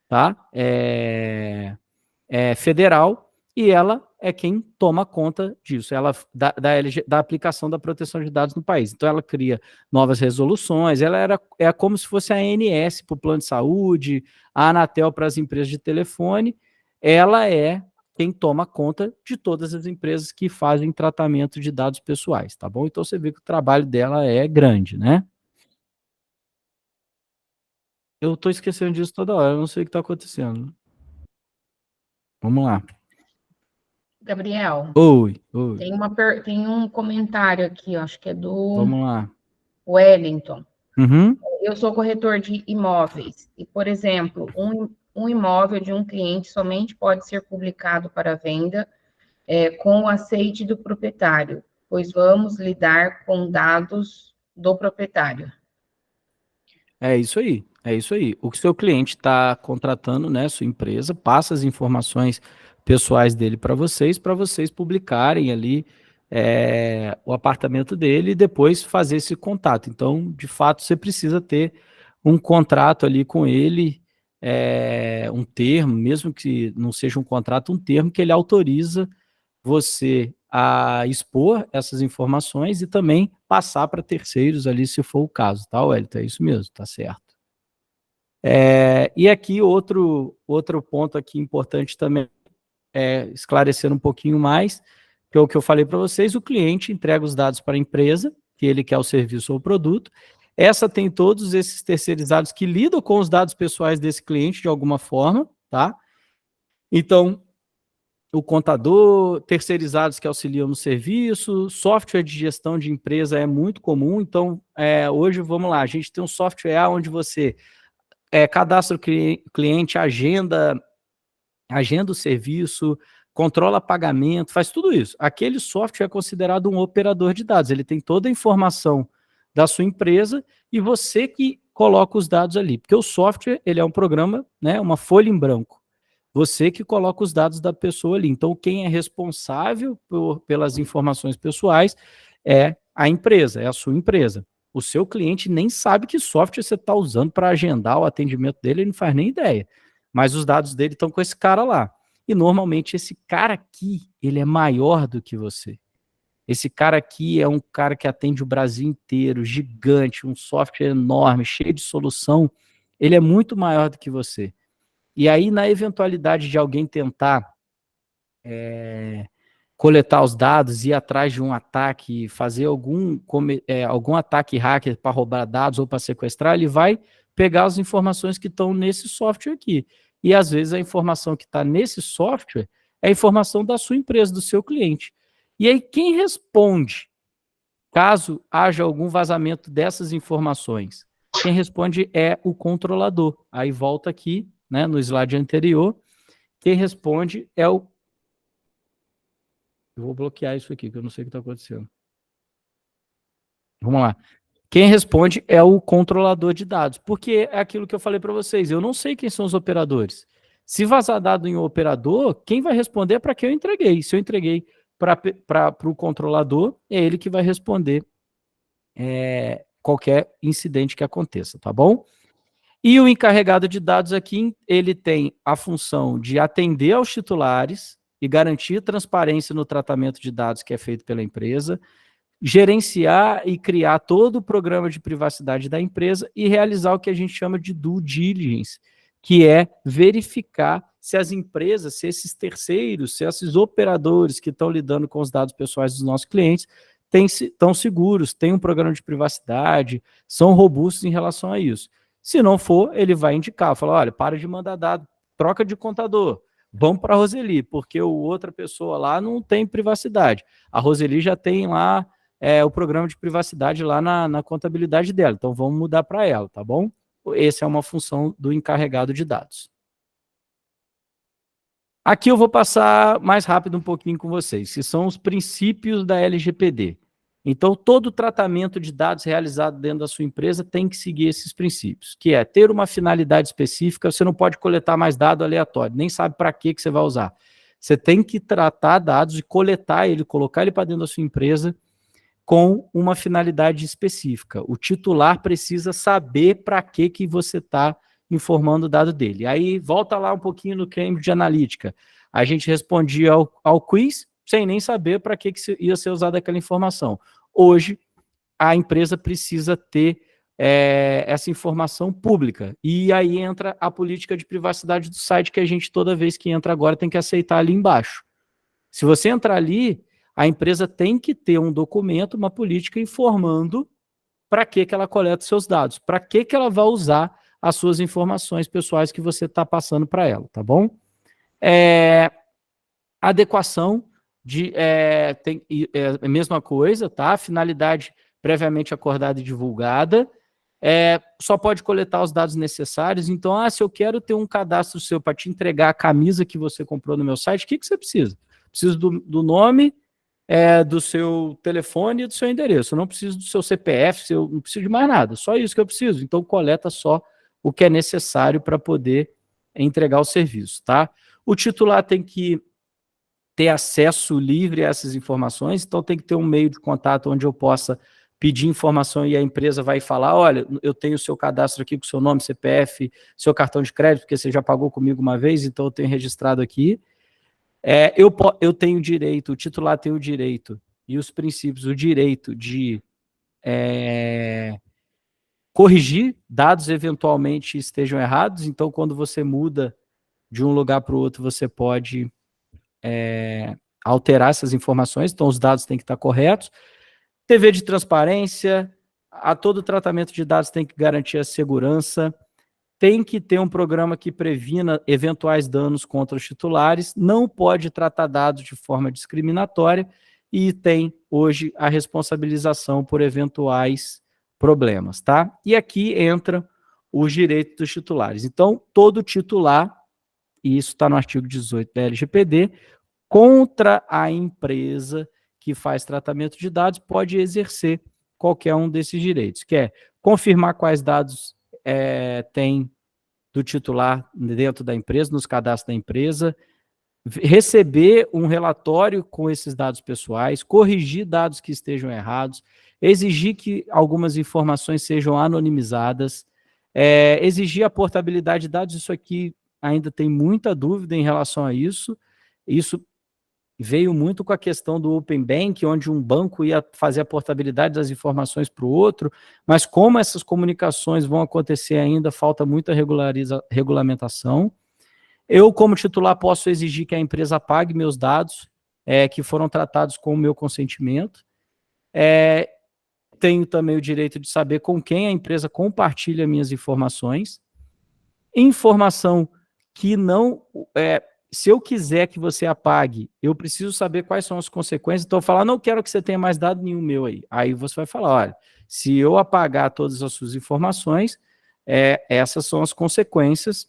tá? Federal, e ela é quem toma conta disso, ela da aplicação da proteção de dados no país. Então, ela cria novas resoluções, é como se fosse a ANS para o plano de saúde, a Anatel para as empresas de telefone, ela é quem toma conta de todas as empresas que fazem tratamento de dados pessoais, tá bom? Então, você vê que o trabalho dela é grande, né? Eu estou esquecendo disso toda hora, eu não sei o que está acontecendo. Vamos lá. Gabriel, Oi. tem um comentário aqui, acho que é do Vamos lá. Wellington. Uhum. Eu sou corretor de imóveis e, por exemplo, um imóvel de um cliente somente pode ser publicado para venda com o aceite do proprietário, pois vamos lidar com dados do proprietário. É isso aí, é isso aí. O que seu cliente está contratando, né, sua empresa, passa as informações pessoais dele para vocês publicarem ali o apartamento dele e depois fazer esse contato. Então, de fato, você precisa ter um contrato ali com ele, um termo, mesmo que não seja um contrato, um termo que ele autoriza você a expor essas informações e também passar para terceiros ali, se for o caso, tá, Wellington? É isso mesmo, tá certo. E aqui outro ponto aqui importante também, esclarecendo um pouquinho mais, que é o que eu falei para vocês, o cliente entrega os dados para a empresa, que ele quer o serviço ou o produto, essa tem todos esses terceirizados que lidam com os dados pessoais desse cliente de alguma forma, tá? Então, o contador, terceirizados que auxiliam no serviço, software de gestão de empresa é muito comum. Então, hoje, vamos lá, a gente tem um software onde você cadastra o cliente, agenda o serviço, controla pagamento, faz tudo isso. Aquele software é considerado um operador de dados, ele tem toda a informação da sua empresa e você que coloca os dados ali, porque o software, ele é um programa, né, uma folha em branco. Você que coloca os dados da pessoa ali. Então, quem é responsável pelas informações pessoais é a empresa, é a sua empresa. O seu cliente nem sabe que software você está usando para agendar o atendimento dele, ele não faz nem ideia. Mas os dados dele estão com esse cara lá. E, normalmente, esse cara aqui, ele é maior do que você. Esse cara aqui é um cara que atende o Brasil inteiro, gigante, um software enorme, cheio de solução. Ele é muito maior do que você. E aí, na eventualidade de alguém tentar coletar os dados, ir atrás de um ataque, fazer algum ataque hacker para roubar dados ou para sequestrar, ele vai pegar as informações que estão nesse software aqui. E, às vezes, a informação que está nesse software é a informação da sua empresa, do seu cliente. E aí, quem responde caso haja algum vazamento dessas informações? Quem responde é o controlador. Aí, volta aqui, né, no slide anterior, quem responde é o... Eu vou bloquear isso aqui, que eu não sei o que está acontecendo. Vamos lá. Quem responde é o controlador de dados, porque é aquilo que eu falei para vocês, eu não sei quem são os operadores. Se vazar dado em um operador, quem vai responder é para quem eu entreguei. Se eu entreguei para o controlador, é ele que vai responder qualquer incidente que aconteça, tá bom? E o encarregado de dados aqui, ele tem a função de atender aos titulares e garantir transparência no tratamento de dados que é feito pela empresa, gerenciar e criar todo o programa de privacidade da empresa e realizar o que a gente chama de due diligence, que é verificar se as empresas, se esses terceiros, se esses operadores que estão lidando com os dados pessoais dos nossos clientes estão seguros, têm um programa de privacidade, são robustos em relação a isso. Se não for, ele vai indicar, falar, olha, para de mandar dado, troca de contador, vamos para a Roseli, porque outra pessoa lá não tem privacidade. A Roseli já tem lá o programa de privacidade lá na contabilidade dela, então vamos mudar para ela, tá bom? Essa é uma função do encarregado de dados. Aqui eu vou passar mais rápido um pouquinho com vocês, que são os princípios da LGPD. Então, todo tratamento de dados realizado dentro da sua empresa tem que seguir esses princípios, que é ter uma finalidade específica, você não pode coletar mais dado aleatório, nem sabe para que você vai usar. Você tem que tratar dados e coletar ele, colocar ele para dentro da sua empresa com uma finalidade específica. O titular precisa saber para que você está informando o dado dele. Aí, volta lá um pouquinho no Cambridge Analytica. A gente respondia ao quiz, sem nem saber para que ia ser usada aquela informação. Hoje, a empresa precisa ter essa informação pública. E aí entra a política de privacidade do site, que a gente, toda vez que entra agora, tem que aceitar ali embaixo. Se você entrar ali, a empresa tem que ter um documento, uma política informando para que ela coleta seus dados, para que ela vai usar as suas informações pessoais que você está passando para ela, tá bom? Adequação tem a mesma coisa, tá? Finalidade previamente acordada e divulgada. Só pode coletar os dados necessários. Então, se eu quero ter um cadastro seu para te entregar a camisa que você comprou no meu site, o que você precisa? Preciso do nome, do seu telefone e do seu endereço. Eu não preciso do seu CPF, eu não preciso de mais nada. Só isso que eu preciso. Então, coleta só o que é necessário para poder entregar o serviço, tá? O titular tem que ter acesso livre a essas informações, então tem que ter um meio de contato onde eu possa pedir informação e a empresa vai falar, olha, eu tenho o seu cadastro aqui com o seu nome, CPF, seu cartão de crédito, porque você já pagou comigo uma vez, então eu tenho registrado aqui. Eu tenho direito, o titular tem o direito, e os princípios, o direito de corrigir dados eventualmente estejam errados, então quando você muda de um lugar para o outro, você pode alterar essas informações, então os dados têm que estar corretos. TV de transparência, a todo tratamento de dados tem que garantir a segurança, tem que ter um programa que previna eventuais danos contra os titulares, não pode tratar dados de forma discriminatória e tem hoje a responsabilização por eventuais problemas, tá? E aqui entra os direitos dos titulares. Então, todo titular, e isso está no artigo 18 da LGPD, contra a empresa que faz tratamento de dados, pode exercer qualquer um desses direitos, que é confirmar quais dados tem do titular dentro da empresa, nos cadastros da empresa, receber um relatório com esses dados pessoais, corrigir dados que estejam errados, exigir que algumas informações sejam anonimizadas, exigir a portabilidade de dados. Isso aqui ainda tem muita dúvida em relação a isso. Isso veio muito com a questão do Open Bank, onde um banco ia fazer a portabilidade das informações para o outro, mas como essas comunicações vão acontecer ainda, falta muita regulamentação. Eu, como titular, posso exigir que a empresa apague meus dados, que foram tratados com o meu consentimento. Tenho também o direito de saber com quem a empresa compartilha minhas informações. Informação que não... se eu quiser que você apague, eu preciso saber quais são as consequências. Então, eu falar, não quero que você tenha mais dado nenhum meu aí. Aí você vai falar, olha, se eu apagar todas as suas informações, essas são as consequências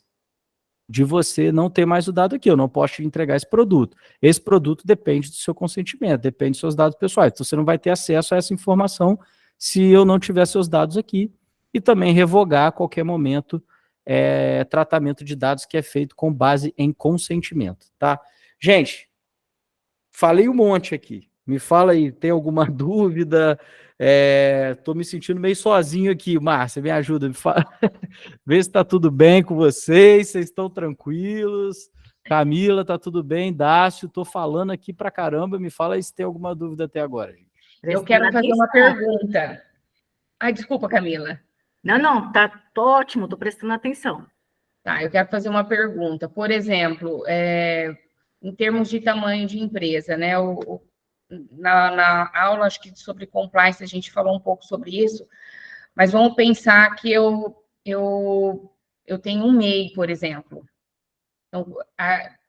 de você não ter mais o dado aqui. Eu não posso te entregar esse produto. Esse produto depende do seu consentimento, depende dos seus dados pessoais. Então, você não vai ter acesso a essa informação se eu não tiver seus dados aqui. E também revogar a qualquer momento tratamento de dados que é feito com base em consentimento, tá? Gente, falei um monte aqui. Me fala aí, tem alguma dúvida? Tô me sentindo meio sozinho aqui, Márcia, me ajuda, me fala. Vê se tá tudo bem com vocês estão tranquilos. Camila, tá tudo bem? Dácio, tô falando aqui pra caramba, me fala aí se tem alguma dúvida até agora. Gente. Eu quero fazer uma pergunta. Ai, desculpa, Camila. Não, tá ótimo, estou prestando atenção. Tá, eu quero fazer uma pergunta. Por exemplo, em termos de tamanho de empresa, né? Na aula, acho que sobre compliance, a gente falou um pouco sobre isso, mas vamos pensar que eu tenho um MEI, por exemplo. Então,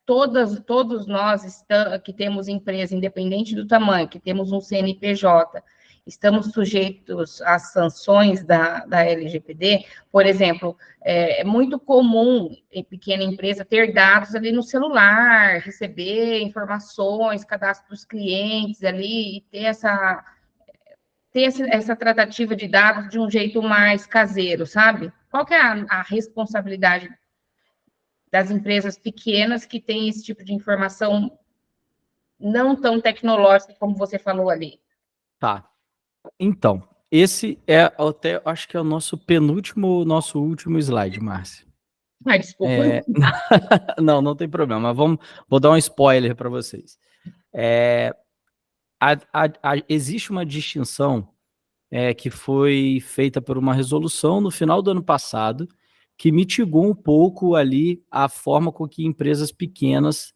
todos nós que temos empresa, independente do tamanho, que temos um CNPJ, estamos sujeitos às sanções da LGPD. Por exemplo, é muito comum em pequena empresa ter dados ali no celular, receber informações, cadastro dos clientes ali, e ter essa tratativa de dados de um jeito mais caseiro, sabe? Qual que é a responsabilidade das empresas pequenas que têm esse tipo de informação não tão tecnológica como você falou ali? Tá. Então, esse até, acho que é o nosso último slide, Márcia. Ai, desculpa. Não tem problema. Vou dar um spoiler para vocês. Existe uma distinção que foi feita por uma resolução no final do ano passado, que mitigou um pouco ali a forma com que empresas pequenas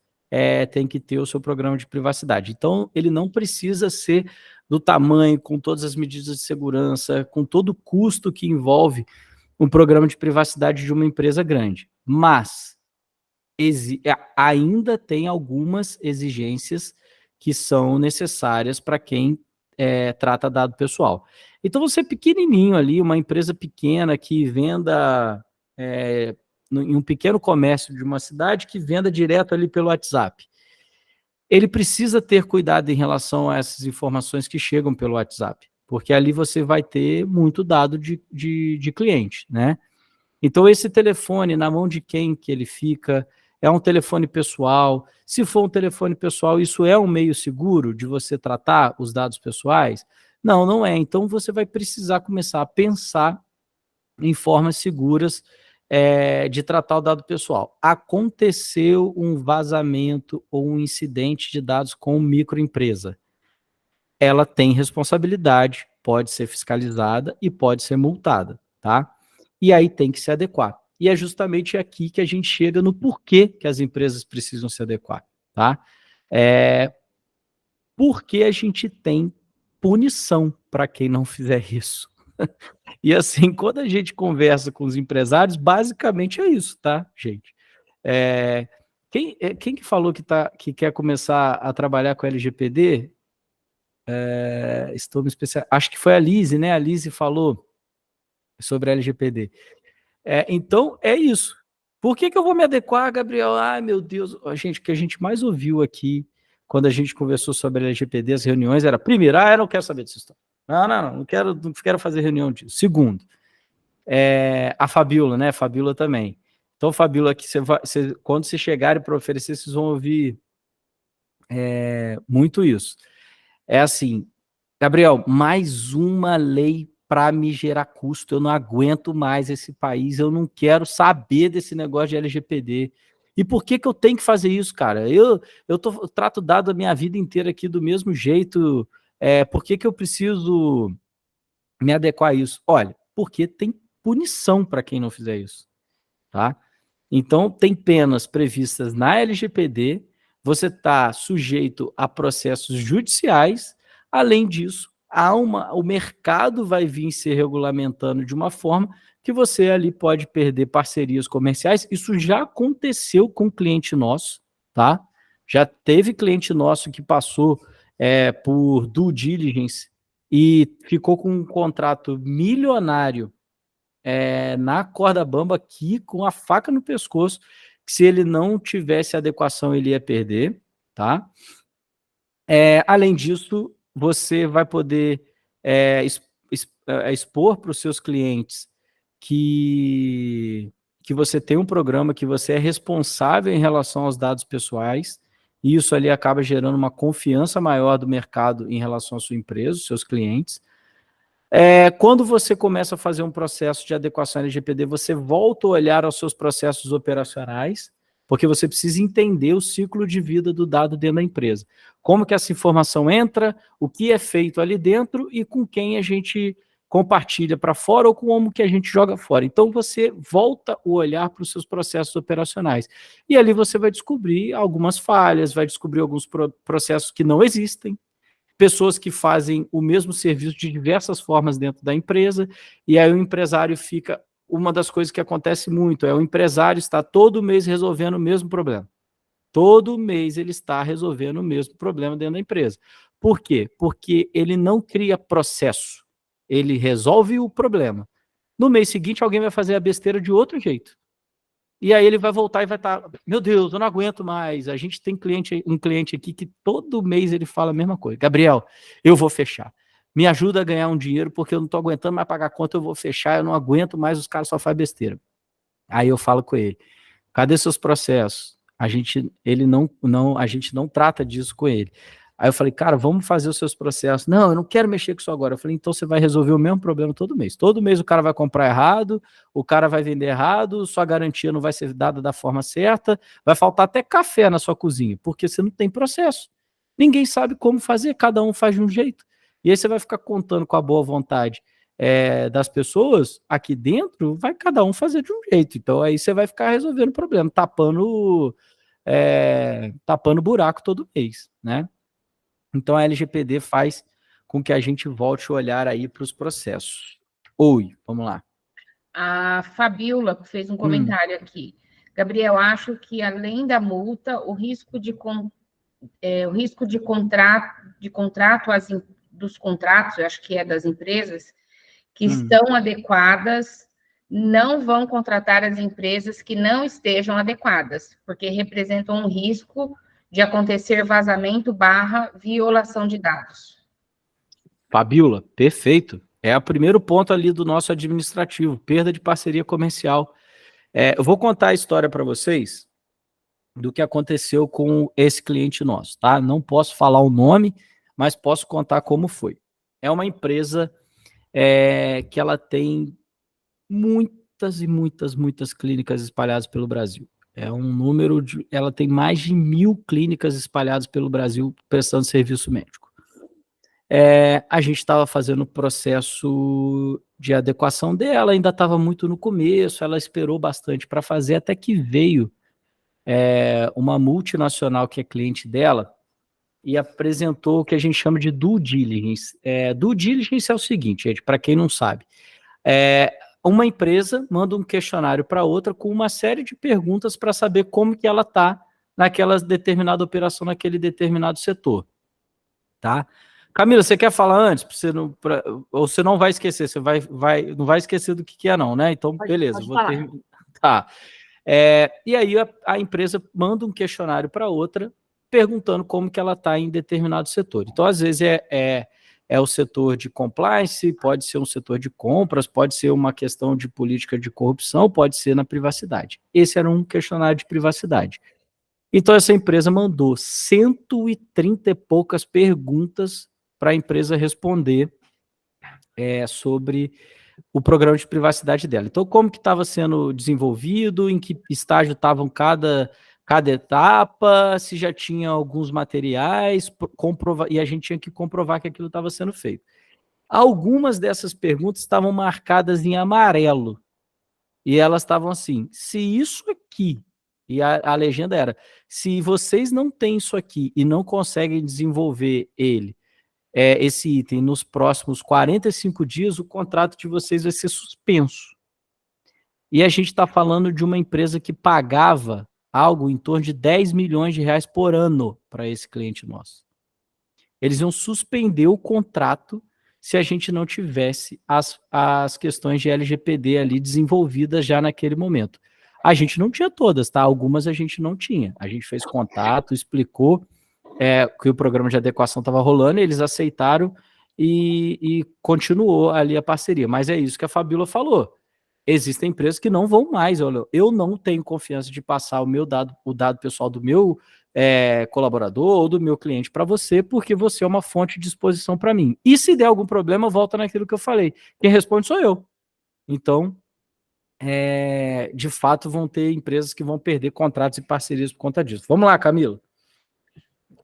têm que ter o seu programa de privacidade. Então, ele não precisa ser do tamanho, com todas as medidas de segurança, com todo o custo que envolve um programa de privacidade de uma empresa grande. Mas ainda tem algumas exigências que são necessárias para quem trata dado pessoal. Então, você pequenininho ali, uma empresa pequena que venda em um pequeno comércio de uma cidade, que venda direto ali pelo WhatsApp, ele precisa ter cuidado em relação a essas informações que chegam pelo WhatsApp, porque ali você vai ter muito dado de cliente, né? Então, esse telefone, na mão de quem que ele fica, é um telefone pessoal? Se for um telefone pessoal, isso é um meio seguro de você tratar os dados pessoais? Não, não é. Então, você vai precisar começar a pensar em formas seguras de tratar o dado pessoal. Aconteceu um vazamento ou um incidente de dados com microempresa. Ela tem responsabilidade, pode ser fiscalizada e pode ser multada, tá? E aí tem que se adequar. E é justamente aqui que a gente chega no porquê que as empresas precisam se adequar, tá? Porque a gente tem punição para quem não fizer isso. E assim, quando a gente conversa com os empresários, basicamente é isso, tá, gente? Quem que falou que quer começar a trabalhar com LGPD? Estou me especial. Acho que foi a Lise, né? A Lise falou sobre a LGPD. Então, é isso. Por que eu vou me adequar, Gabriel? Ai, meu Deus. Gente, o que a gente mais ouviu aqui, quando a gente conversou sobre a LGPD, as reuniões, era, primeiro, eu não quero saber disso. Não quero fazer reunião disso. Segundo, a Fabiola, né? A Fabiola também. Então, Fabiola, aqui quando vocês chegarem para oferecer, vocês vão ouvir muito isso. É assim, Gabriel, mais uma lei para me gerar custo, eu não aguento mais esse país, eu não quero saber desse negócio de LGPD. E por que eu tenho que fazer isso, cara? Eu trato dado a minha vida inteira aqui do mesmo jeito, por que eu preciso me adequar a isso? Olha, porque tem punição para quem não fizer isso, tá? Então, tem penas previstas na LGPD, você está sujeito a processos judiciais, além disso, o mercado vai vir se regulamentando de uma forma que você ali pode perder parcerias comerciais. Isso já aconteceu com cliente nosso, tá? Já teve cliente nosso que passou por due diligence e ficou com um contrato milionário na corda bamba aqui, com a faca no pescoço, que se ele não tivesse adequação, ele ia perder, tá? Além disso, você vai poder expor para os seus clientes que você tem um programa, que você é responsável em relação aos dados pessoais, e isso ali acaba gerando uma confiança maior do mercado em relação à sua empresa, os seus clientes. Quando você começa a fazer um processo de adequação LGPD, você volta a olhar aos seus processos operacionais, porque você precisa entender o ciclo de vida do dado dentro da empresa. Como que essa informação entra, o que é feito ali dentro e com quem a gente compartilha para fora ou como que a gente joga fora. Então, você volta o olhar para os seus processos operacionais. E ali você vai descobrir algumas falhas, vai descobrir alguns processos que não existem, pessoas que fazem o mesmo serviço de diversas formas dentro da empresa, e aí o empresário fica... Uma das coisas que acontece muito o empresário está todo mês resolvendo o mesmo problema. Todo mês ele está resolvendo o mesmo problema dentro da empresa. Por quê? Porque ele não cria processo. Ele resolve o problema. No mês seguinte, alguém vai fazer a besteira de outro jeito. E aí ele vai voltar e vai estar, meu Deus, eu não aguento mais. A gente tem um cliente aqui que todo mês ele fala a mesma coisa. Gabriel, eu vou fechar. Me ajuda a ganhar um dinheiro, porque eu não estou aguentando mais pagar conta, eu vou fechar, eu não aguento mais, os caras só fazem besteira. Aí eu falo com ele, cadê seus processos? A gente não trata disso com ele. Aí eu falei, cara, vamos fazer os seus processos. Não, eu não quero mexer com isso agora. Eu falei, então você vai resolver o mesmo problema todo mês. Todo mês o cara vai comprar errado, o cara vai vender errado, sua garantia não vai ser dada da forma certa, vai faltar até café na sua cozinha, porque você não tem processo. Ninguém sabe como fazer, cada um faz de um jeito. E aí você vai ficar contando com a boa vontade das pessoas aqui dentro, vai cada um fazer de um jeito. Então aí você vai ficar resolvendo o problema, tapando buraco todo mês, né? Então a LGPD faz com que a gente volte o olhar aí para os processos. Oi, vamos lá. A Fabiola fez um comentário aqui. Gabriel, acho que além da multa, o risco de contrato dos contratos, eu acho que é das empresas, que estão adequadas, não vão contratar as empresas que não estejam adequadas, porque representam um risco de acontecer vazamento / violação de dados. Fabiola, perfeito. É o primeiro ponto ali do nosso administrativo, perda de parceria comercial. Eu vou contar a história para vocês do que aconteceu com esse cliente nosso, tá? Não posso falar o nome, mas posso contar como foi. É uma empresa que ela tem muitas e muitas clínicas espalhadas pelo Brasil. Ela tem mais de 1.000 clínicas espalhadas pelo Brasil prestando serviço médico. A gente estava fazendo o processo de adequação dela, ainda estava muito no começo, ela esperou bastante para fazer, até que veio uma multinacional que é cliente dela e apresentou o que a gente chama de due diligence. Due diligence é o seguinte, gente, para quem não sabe, uma empresa manda um questionário para outra com uma série de perguntas para saber como que ela está naquela determinada operação, naquele determinado setor, tá? Camila, você quer falar antes? Ou você não vai esquecer? Você não vai esquecer do que é não, né? Então, beleza. Tá. E aí a empresa manda um questionário para outra perguntando como que ela está em determinado setor. Então, às vezes, é o setor de compliance, pode ser um setor de compras, pode ser uma questão de política de corrupção, pode ser na privacidade. Esse era um questionário de privacidade. Então, essa empresa mandou 130 e poucas perguntas para a empresa responder sobre o programa de privacidade dela. Então, como que estava sendo desenvolvido, em que estágio estavam cada etapa, se já tinha alguns materiais, e a gente tinha que comprovar que aquilo estava sendo feito. Algumas dessas perguntas estavam marcadas em amarelo, e elas estavam assim, se isso aqui, e a legenda era, se vocês não têm isso aqui e não conseguem desenvolver esse item nos próximos 45 dias, o contrato de vocês vai ser suspenso. E a gente está falando de uma empresa que pagava algo em torno de 10 milhões de reais por ano para esse cliente nosso. Eles iam suspender o contrato se a gente não tivesse as questões de LGPD ali desenvolvidas já naquele momento. A gente não tinha todas, tá? Algumas a gente não tinha. A gente fez contato, explicou que o programa de adequação estava rolando, eles aceitaram e continuou ali a parceria. Mas é isso que a Fabiola falou. Existem empresas que não vão mais. Olha, eu não tenho confiança de passar o dado pessoal do meu colaborador ou do meu cliente para você, porque você é uma fonte de exposição para mim. E se der algum problema, volta naquilo que eu falei. Quem responde sou eu. Então, de fato, vão ter empresas que vão perder contratos e parcerias por conta disso. Vamos lá, Camila.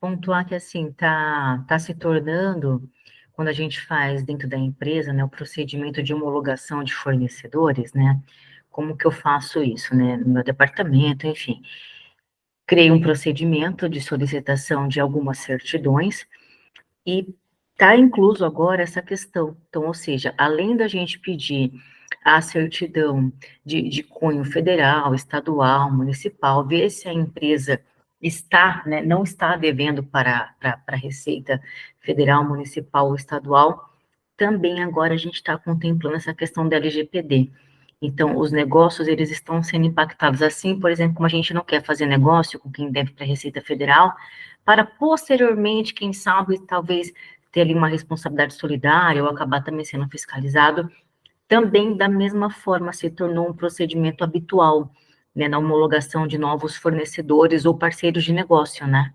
Pontuar que, assim, tá se tornando, quando a gente faz dentro da empresa, né, o procedimento de homologação de fornecedores, né, como que eu faço isso, né, no meu departamento, enfim. Criei um procedimento de solicitação de algumas certidões e está incluso agora essa questão. Então, ou seja, além da gente pedir a certidão de cunho federal, estadual, municipal, ver se a empresa está, né, não está devendo para a Receita Federal, Municipal ou Estadual, também agora a gente está contemplando essa questão da LGPD. Então, os negócios, eles estão sendo impactados assim, por exemplo, como a gente não quer fazer negócio com quem deve para a Receita Federal, para posteriormente, quem sabe, talvez ter ali uma responsabilidade solidária ou acabar também sendo fiscalizado, também da mesma forma se tornou um procedimento habitual, né, na homologação de novos fornecedores ou parceiros de negócio, né?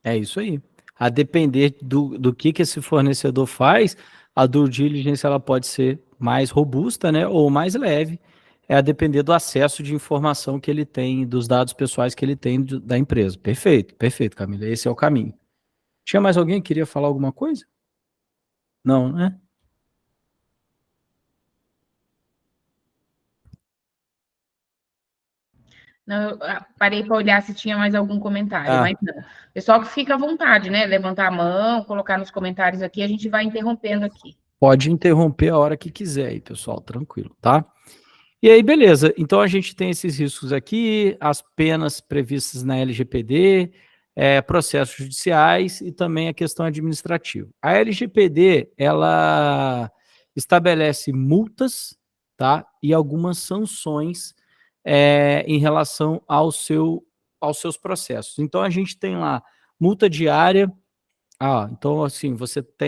É isso aí. A depender do que esse fornecedor faz, a due diligence ela pode ser mais robusta, né, ou mais leve, a depender do acesso de informação que ele tem, dos dados pessoais que ele tem da empresa. Perfeito, perfeito, Camila, esse é o caminho. Tinha mais alguém que queria falar alguma coisa? Não, né? Não, eu parei para olhar se tinha mais algum comentário, mas não. Pessoal que fica à vontade, né? Levantar a mão, colocar nos comentários aqui, a gente vai interrompendo aqui. Pode interromper a hora que quiser aí, pessoal, tranquilo, tá? E aí, beleza. Então, a gente tem esses riscos aqui, as penas previstas na LGPD, processos judiciais e também a questão administrativa. A LGPD, ela estabelece multas, tá? E algumas sanções em relação aos seus processos. Então, a gente tem lá multa diária. Então, assim,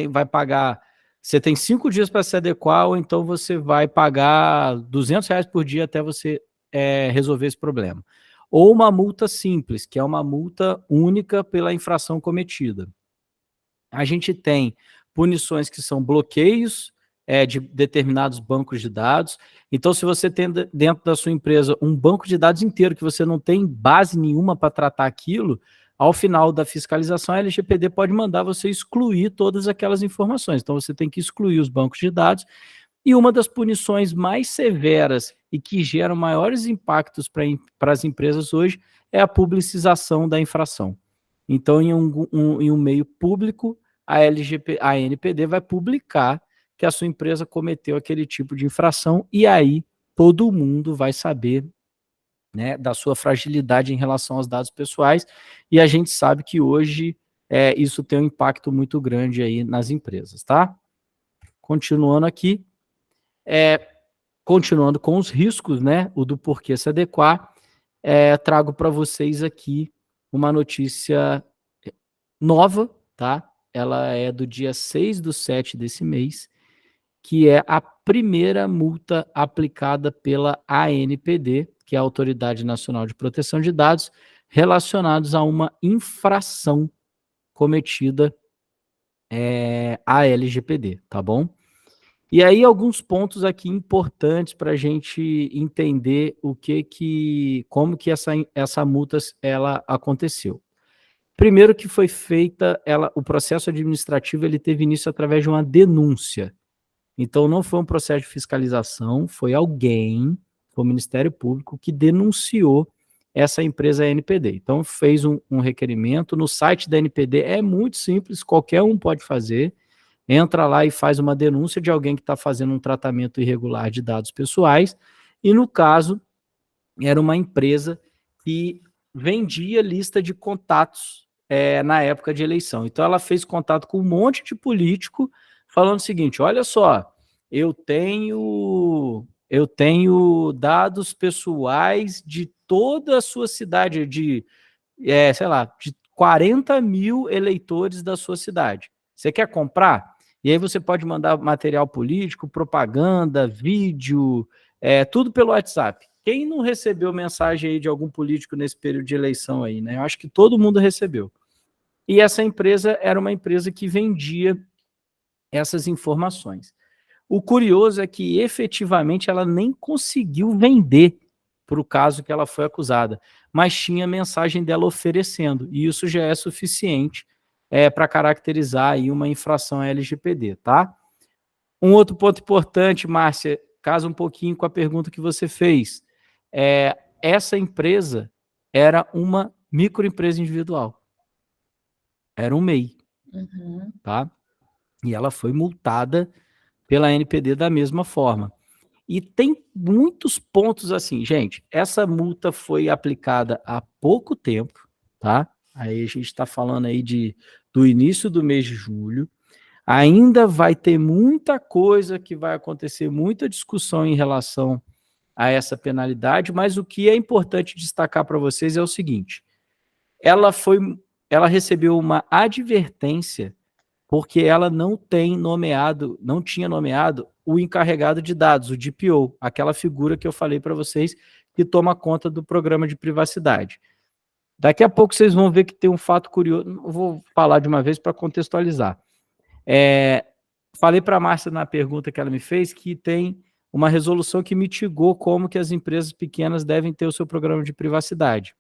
vai pagar. Você tem 5 dias para se adequar, ou então você vai pagar R$ 200 por dia até você resolver esse problema. Ou uma multa simples, que é uma multa única pela infração cometida. A gente tem punições que são bloqueios de determinados bancos de dados. Então, se você tem dentro da sua empresa um banco de dados inteiro que você não tem base nenhuma para tratar aquilo, ao final da fiscalização, a LGPD pode mandar você excluir todas aquelas informações. Então, você tem que excluir os bancos de dados. E uma das punições mais severas e que geram maiores impactos para as empresas hoje é a publicização da infração. Então, em um meio público, a ANPD vai publicar que a sua empresa cometeu aquele tipo de infração, e aí todo mundo vai saber, né, da sua fragilidade em relação aos dados pessoais, e a gente sabe que hoje isso tem um impacto muito grande aí nas empresas, tá? Continuando aqui, continuando com os riscos, né, o do porquê se adequar, trago para vocês aqui uma notícia nova, tá? Ela é do dia 6/7 desse mês, que é a primeira multa aplicada pela ANPD, que é a Autoridade Nacional de Proteção de Dados, relacionados a uma infração cometida à LGPD, tá bom? E aí alguns pontos aqui importantes para a gente entender como que essa multa ela aconteceu. Primeiro que foi feita, o processo administrativo ele teve início através de uma denúncia. Então, não foi um processo de fiscalização, foi o Ministério Público, que denunciou essa empresa NPD. Então, fez um requerimento no site da NPD, é muito simples, qualquer um pode fazer, entra lá e faz uma denúncia de alguém que está fazendo um tratamento irregular de dados pessoais, e no caso, era uma empresa que vendia lista de contatos na época de eleição. Então, ela fez contato com um monte de político, falando o seguinte: olha só, eu tenho dados pessoais de toda a sua cidade, de 40 mil eleitores da sua cidade. Você quer comprar? E aí você pode mandar material político, propaganda, vídeo, tudo pelo WhatsApp. Quem não recebeu mensagem aí de algum político nesse período de eleição aí, né? Eu acho que todo mundo recebeu. E essa empresa era uma empresa que vendia essas informações. O curioso é que, efetivamente, ela nem conseguiu vender para o caso que ela foi acusada, mas tinha mensagem dela oferecendo, e isso já é suficiente para caracterizar aí uma infração LGPD, tá? Um outro ponto importante, Márcia, casa um pouquinho com a pergunta que você fez. Essa empresa era uma microempresa individual. Era um MEI, tá? E ela foi multada pela NPD da mesma forma. E tem muitos pontos assim, gente, essa multa foi aplicada há pouco tempo, tá? Aí a gente está falando aí do início do mês de julho, ainda vai ter muita coisa que vai acontecer, muita discussão em relação a essa penalidade, mas o que é importante destacar para vocês é o seguinte: ela recebeu uma advertência porque ela não tinha nomeado o encarregado de dados, o DPO, aquela figura que eu falei para vocês que toma conta do programa de privacidade. Daqui a pouco vocês vão ver que tem um fato curioso. Eu vou falar de uma vez para contextualizar. Falei para a Márcia na pergunta que ela me fez que tem uma resolução que mitigou como que as empresas pequenas devem ter o seu programa de privacidade.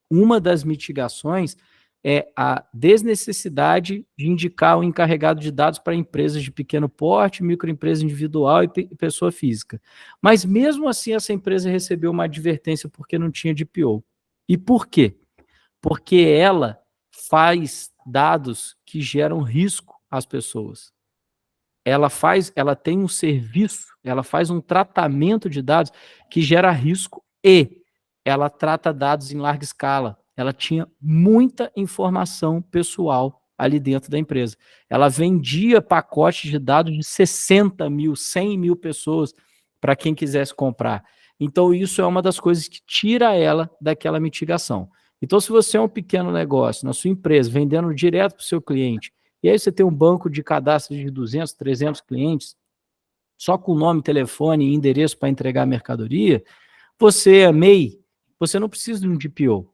Uma das mitigações é a desnecessidade de indicar o encarregado de dados para empresas de pequeno porte, microempresa individual e pessoa física. Mas mesmo assim essa empresa recebeu uma advertência porque não tinha DPO. E por quê? Porque ela faz dados que geram risco às pessoas. Ela tem um serviço, ela faz um tratamento de dados que gera risco e ela trata dados em larga escala. Ela tinha muita informação pessoal ali dentro da empresa. Ela vendia pacotes de dados de 60 mil, 100 mil pessoas para quem quisesse comprar. Então, isso é uma das coisas que tira ela daquela mitigação. Então, se você é um pequeno negócio na sua empresa, vendendo direto para o seu cliente, e aí você tem um banco de cadastro de 200, 300 clientes, só com nome, telefone e endereço para entregar a mercadoria, você é MEI, você não precisa de um DPO.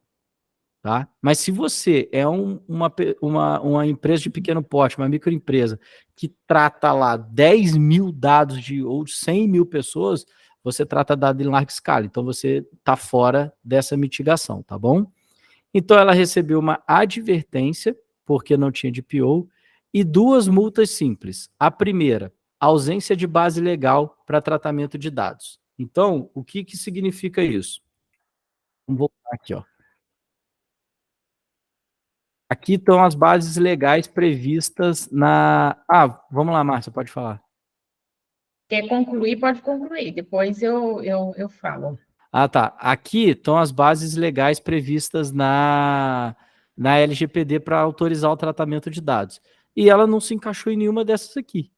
Tá? Mas se você é uma empresa de pequeno porte, uma microempresa, que trata lá 10 mil dados ou 100 mil pessoas, você trata dado em larga escala. Então, você está fora dessa mitigação, tá bom? Então, ela recebeu uma advertência, porque não tinha DPO, e 2 multas simples. A primeira, ausência de base legal para tratamento de dados. Então, o que significa isso? Vamos voltar aqui, ó. Aqui estão as bases legais previstas na... vamos lá, Márcia, pode falar. Quer concluir, pode concluir. Depois eu falo. Tá. Aqui estão as bases legais previstas na LGPD para autorizar o tratamento de dados. E ela não se encaixou em nenhuma dessas aqui.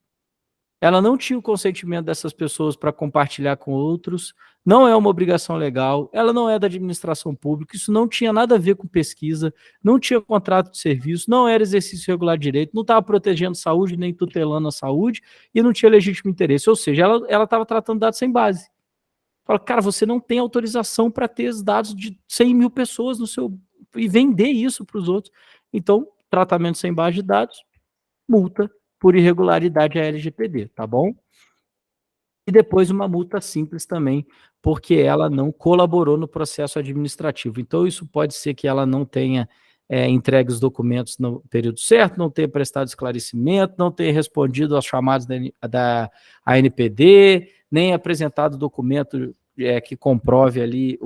Ela não tinha o consentimento dessas pessoas para compartilhar com outros, não é uma obrigação legal, ela não é da administração pública, isso não tinha nada a ver com pesquisa, não tinha contrato de serviço, não era exercício regular de direito, não estava protegendo saúde, nem tutelando a saúde, e não tinha legítimo interesse, ou seja, ela estava tratando dados sem base. Fala, cara, você não tem autorização para ter os dados de 100 mil pessoas no seu... e vender isso para os outros. Então, tratamento sem base de dados, multa por irregularidade à LGPD, tá bom? E depois uma multa simples também, porque ela não colaborou no processo administrativo. Então, isso pode ser que ela não tenha entregue os documentos no período certo, não tenha prestado esclarecimento, não tenha respondido aos chamados da ANPD, nem apresentado documento que comprove ali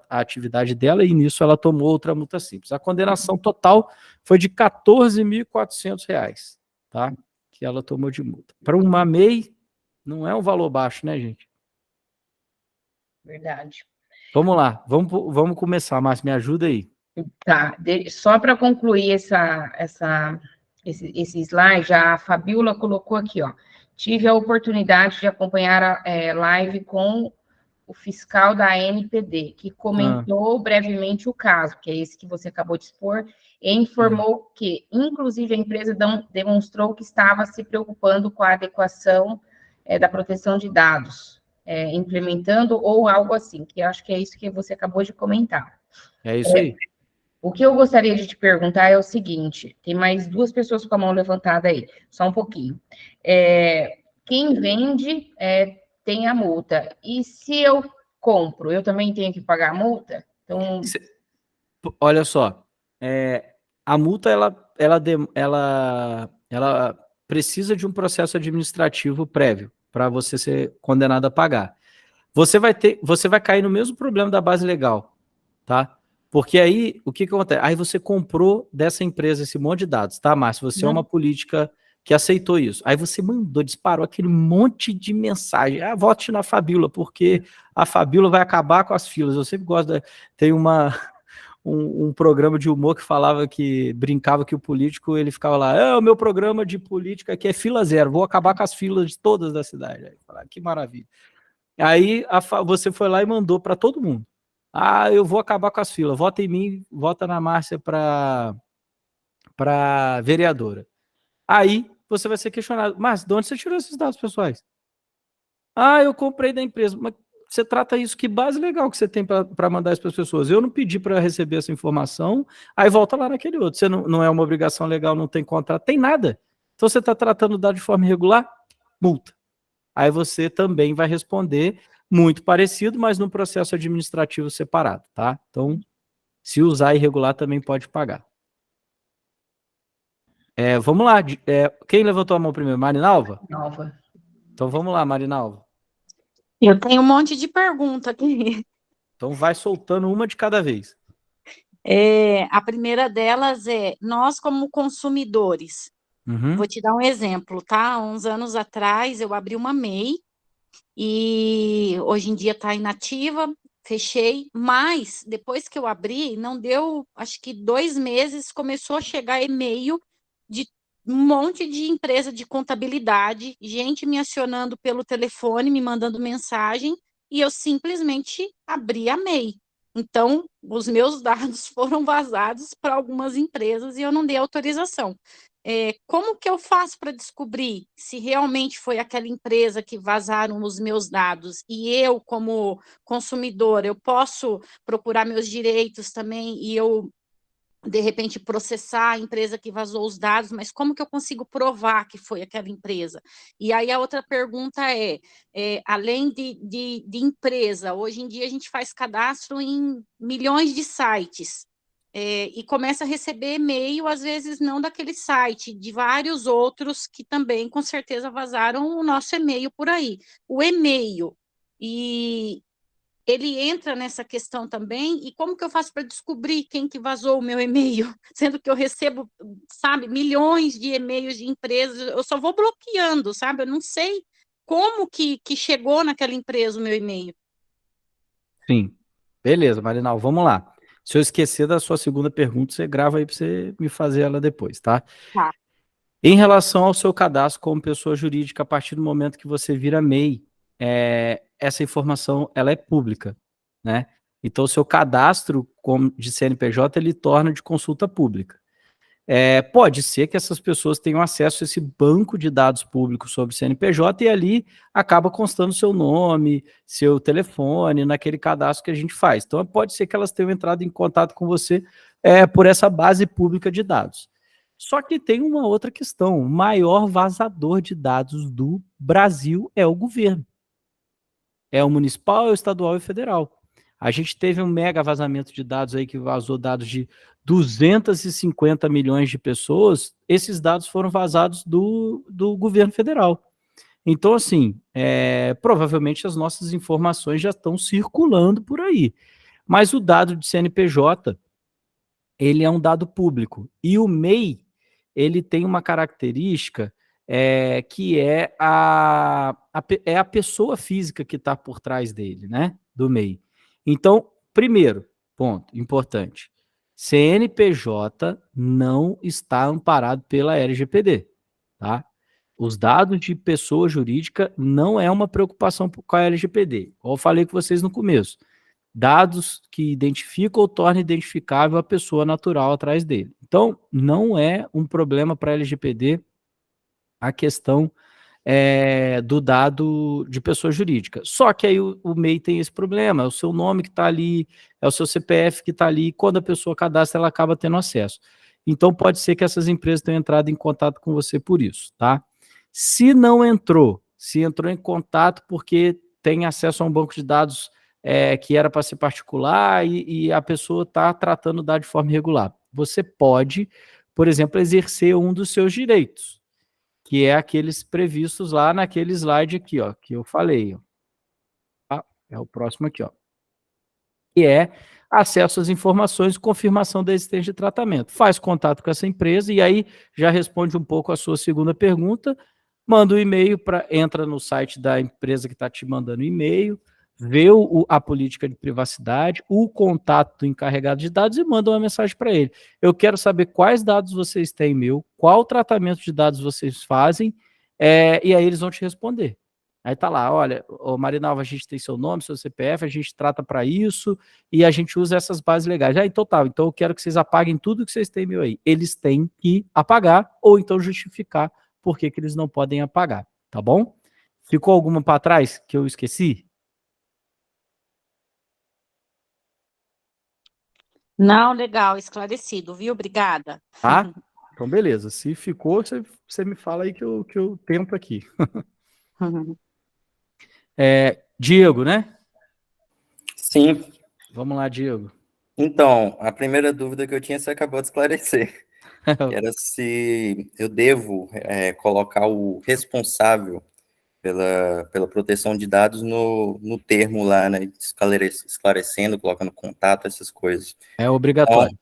a atividade dela, e nisso ela tomou outra multa simples. A condenação total foi de R$ 14.400, tá? Que ela tomou de multa. Para uma MEI, não é um valor baixo, né, gente? Verdade. Vamos lá, vamos começar, Márcio, me ajuda aí. Tá, só para concluir esse slide, a Fabiola colocou aqui, ó. Tive a oportunidade de acompanhar a live com o fiscal da ANPD, que comentou brevemente o caso, que é esse que você acabou de expor, e informou que, inclusive, a empresa demonstrou que estava se preocupando com a adequação da proteção de dados, implementando ou algo assim, que eu acho que é isso que você acabou de comentar. É isso aí. O que eu gostaria de te perguntar é o seguinte, tem mais 2 pessoas com a mão levantada aí, só um pouquinho. Quem vende tem a multa, e se eu compro, eu também tenho que pagar a multa? Então... Olha só, a multa, ela precisa de um processo administrativo prévio para você ser condenado a pagar. Você vai cair no mesmo problema da base legal, tá? Porque aí, o que acontece? Aí você comprou dessa empresa esse monte de dados, tá, Márcio? Você é uma política que aceitou isso. Aí você disparou aquele monte de mensagem. Vote na Fabiola, porque a Fabiola vai acabar com as filas. Eu sempre gosto tem um programa de humor que brincava que o político, ele ficava lá, o meu programa de política aqui é fila zero, vou acabar com as filas de todas da cidade. Aí, que maravilha. Aí você foi lá e mandou para todo mundo. Eu vou acabar com as filas, vota em mim, vota na Márcia para vereadora. Aí você vai ser questionado, mas de onde você tirou esses dados pessoais? Eu comprei da empresa. Mas você trata isso, que base legal que você tem para mandar isso para as pessoas. Eu não pedi para receber essa informação, aí volta lá naquele outro. Você não é uma obrigação legal, não tem contrato, tem nada. Então você está tratando o dado de forma irregular, multa. Aí você também vai responder muito parecido, mas num processo administrativo separado, tá? Então, se usar irregular, também pode pagar. Vamos lá. Quem levantou a mão primeiro? Marinalva? Nova. Então vamos lá, Marinalva. Eu tenho um monte de pergunta aqui. Então vai soltando uma de cada vez. A primeira delas é, nós como consumidores, vou te dar um exemplo, tá? Uns anos atrás eu abri uma MEI e hoje em dia está inativa, fechei, mas depois que eu abri, não deu, acho que 2 meses, começou a chegar e-mail de um monte de empresa de contabilidade, gente me acionando pelo telefone, me mandando mensagem, e eu simplesmente abri a MEI. Então, os meus dados foram vazados para algumas empresas e eu não dei autorização. Como que eu faço para descobrir se realmente foi aquela empresa que vazaram os meus dados e eu, como consumidor, eu posso procurar meus direitos também e eu, de repente, processar a empresa que vazou os dados, mas como que eu consigo provar que foi aquela empresa? E aí a outra pergunta além de empresa, hoje em dia a gente faz cadastro em milhões de sites, e começa a receber e-mail, às vezes não daquele site, de vários outros que também, com certeza, vazaram o nosso e-mail por aí. O e-mail, e ele entra nessa questão também, e como que eu faço para descobrir quem que vazou o meu e-mail? Sendo que eu recebo, sabe, milhões de e-mails de empresas, eu só vou bloqueando, sabe? Eu não sei como que chegou naquela empresa o meu e-mail. Sim. Beleza, Marinal, vamos lá. Se eu esquecer da sua segunda pergunta, você grava aí para você me fazer ela depois, tá? Tá. Em relação ao seu cadastro como pessoa jurídica, a partir do momento que você vira MEI, essa informação ela é pública, né? Então, o seu cadastro de CNPJ, ele torna de consulta pública. Pode ser que essas pessoas tenham acesso a esse banco de dados públicos sobre CNPJ e ali acaba constando seu nome, seu telefone, naquele cadastro que a gente faz. Então, pode ser que elas tenham entrado em contato com você por essa base pública de dados. Só que tem uma outra questão, o maior vazador de dados do Brasil é o governo. É o municipal, é o estadual e o federal. A gente teve um mega vazamento de dados aí que vazou dados de 250 milhões de pessoas, esses dados foram vazados do governo federal. Então, assim, provavelmente as nossas informações já estão circulando por aí. Mas o dado de CNPJ, ele é um dado público. E o MEI, ele tem uma característica que é a pessoa física que está por trás dele, né? Do MEI. Então, primeiro ponto importante, CNPJ não está amparado pela LGPD, tá? Os dados de pessoa jurídica não é uma preocupação com a LGPD. Como eu falei com vocês no começo, dados que identificam ou tornam identificável a pessoa natural atrás dele. Então, não é um problema para a LGPD a questão do dado de pessoa jurídica. Só que aí o MEI tem esse problema, é o seu nome que está ali, é o seu CPF que está ali, e quando a pessoa cadastra, ela acaba tendo acesso. Então, pode ser que essas empresas tenham entrado em contato com você por isso, tá? Se não entrou, se entrou em contato porque tem acesso a um banco de dados que era para ser particular e a pessoa está tratando o dado de forma irregular, você pode, por exemplo, exercer um dos seus direitos, que é aqueles previstos lá naquele slide aqui, ó, que eu falei, ó. Tá? É o próximo aqui, ó. Que é acesso às informações e confirmação da existência de tratamento. Faz contato com essa empresa e aí já responde um pouco a sua segunda pergunta, manda um e-mail, entra no site da empresa que está te mandando o e-mail, vê a política de privacidade, o contato do encarregado de dados e manda uma mensagem para ele. Eu quero saber quais dados vocês têm meu, qual tratamento de dados vocês fazem, e aí eles vão te responder. Aí tá lá, olha, Marinalva, a gente tem seu nome, seu CPF, a gente trata para isso e a gente usa essas bases legais. Então tá, então eu quero que vocês apaguem tudo que vocês têm meu aí. Eles têm que apagar ou então justificar por que eles não podem apagar, tá bom? Ficou alguma para trás que eu esqueci? Não, legal, esclarecido, viu? Obrigada. Tá? Então, beleza. Se ficou, você me fala aí que eu tento aqui. Diego, né? Sim. Vamos lá, Diego. Então, a primeira dúvida que eu tinha, você acabou de esclarecer. Que era se eu devo colocar o responsável pela proteção de dados no termo lá, né? Esclarecendo, colocando contato, essas coisas. É obrigatório.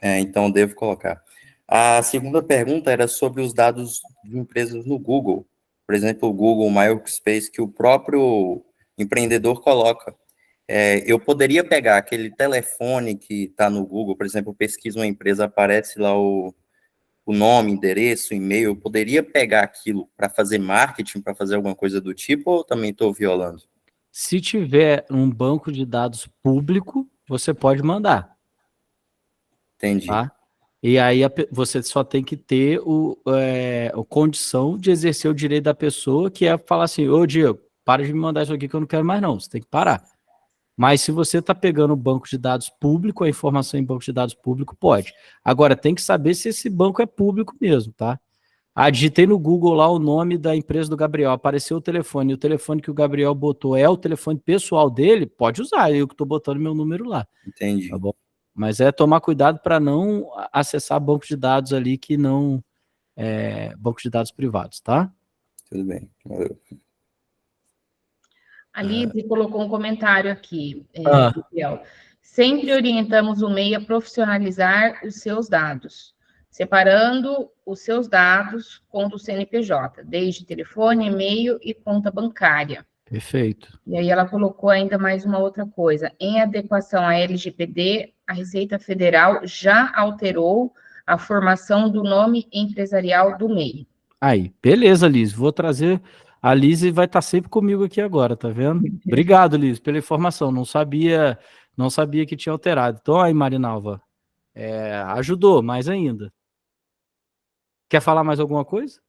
Então devo colocar. A segunda pergunta era sobre os dados de empresas no Google. Por exemplo, o Google My Workspace, que o próprio empreendedor coloca. Eu poderia pegar aquele telefone que está no Google, por exemplo, eu pesquiso uma empresa, aparece lá o nome, endereço, e-mail, eu poderia pegar aquilo para fazer marketing, para fazer alguma coisa do tipo, ou também estou violando? Se tiver um banco de dados público, você pode mandar. Entendi. Tá? E aí você só tem que ter a condição de exercer o direito da pessoa, que é falar assim, ô Diego, para de me mandar isso aqui que eu não quero mais não, você tem que parar. Mas se você está pegando o banco de dados público, a informação em banco de dados público, pode. Agora, tem que saber se esse banco é público mesmo, tá? Digitei no Google lá o nome da empresa do Gabriel, apareceu o telefone, e o telefone que o Gabriel botou é o telefone pessoal dele, pode usar, eu que estou botando meu número lá. Entendi. Tá bom? Mas tomar cuidado para não acessar banco de dados ali que não banco de dados privados, tá? Tudo bem, valeu. A Lizy colocou um comentário aqui, Gabriel. Sempre orientamos o MEI a profissionalizar os seus dados, separando os seus dados com o CNPJ, desde telefone, e-mail e conta bancária. Perfeito. E aí ela colocou ainda mais uma outra coisa. Em adequação à LGPD, a Receita Federal já alterou a formação do nome empresarial do MEI. Aí, beleza, Liz. Vou trazer. A Liz vai estar sempre comigo aqui agora, tá vendo? Obrigado, Liz, pela informação. Não sabia que tinha alterado. Então, aí, Marinalva, ajudou mais ainda. Quer falar mais alguma coisa?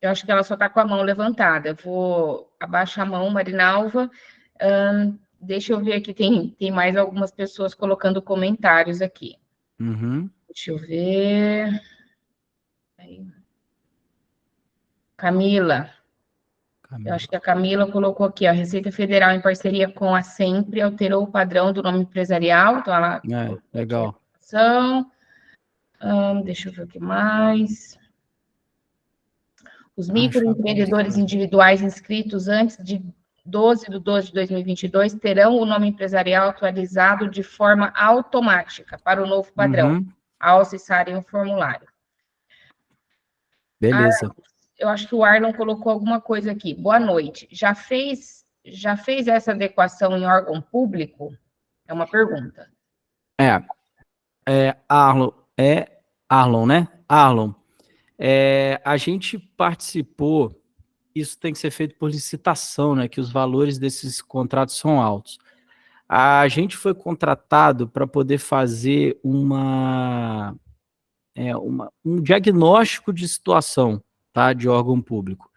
Eu acho que ela só está com a mão levantada. Eu vou abaixar a mão, Marinalva. Deixa eu ver aqui, tem mais algumas pessoas colocando comentários aqui. Uhum. Deixa eu ver. Aí. Camila. Eu acho que a Camila colocou aqui, a Receita Federal, em parceria com a Sempre, alterou o padrão do nome empresarial. Então, ela... legal. Deixa eu ver o que mais. Os microempreendedores individuais inscritos antes de 12 de 12 de 2022 terão o nome empresarial atualizado de forma automática para o novo padrão, ao acessarem o formulário. Beleza. Eu acho que o Arlon colocou alguma coisa aqui. Boa noite. Já fez essa adequação em órgão público? É uma pergunta. Arlon, né? Arlon. A gente participou, isso tem que ser feito por licitação, né? Que os valores desses contratos são altos. A gente foi contratado para poder fazer um diagnóstico de situação, tá? De órgão público.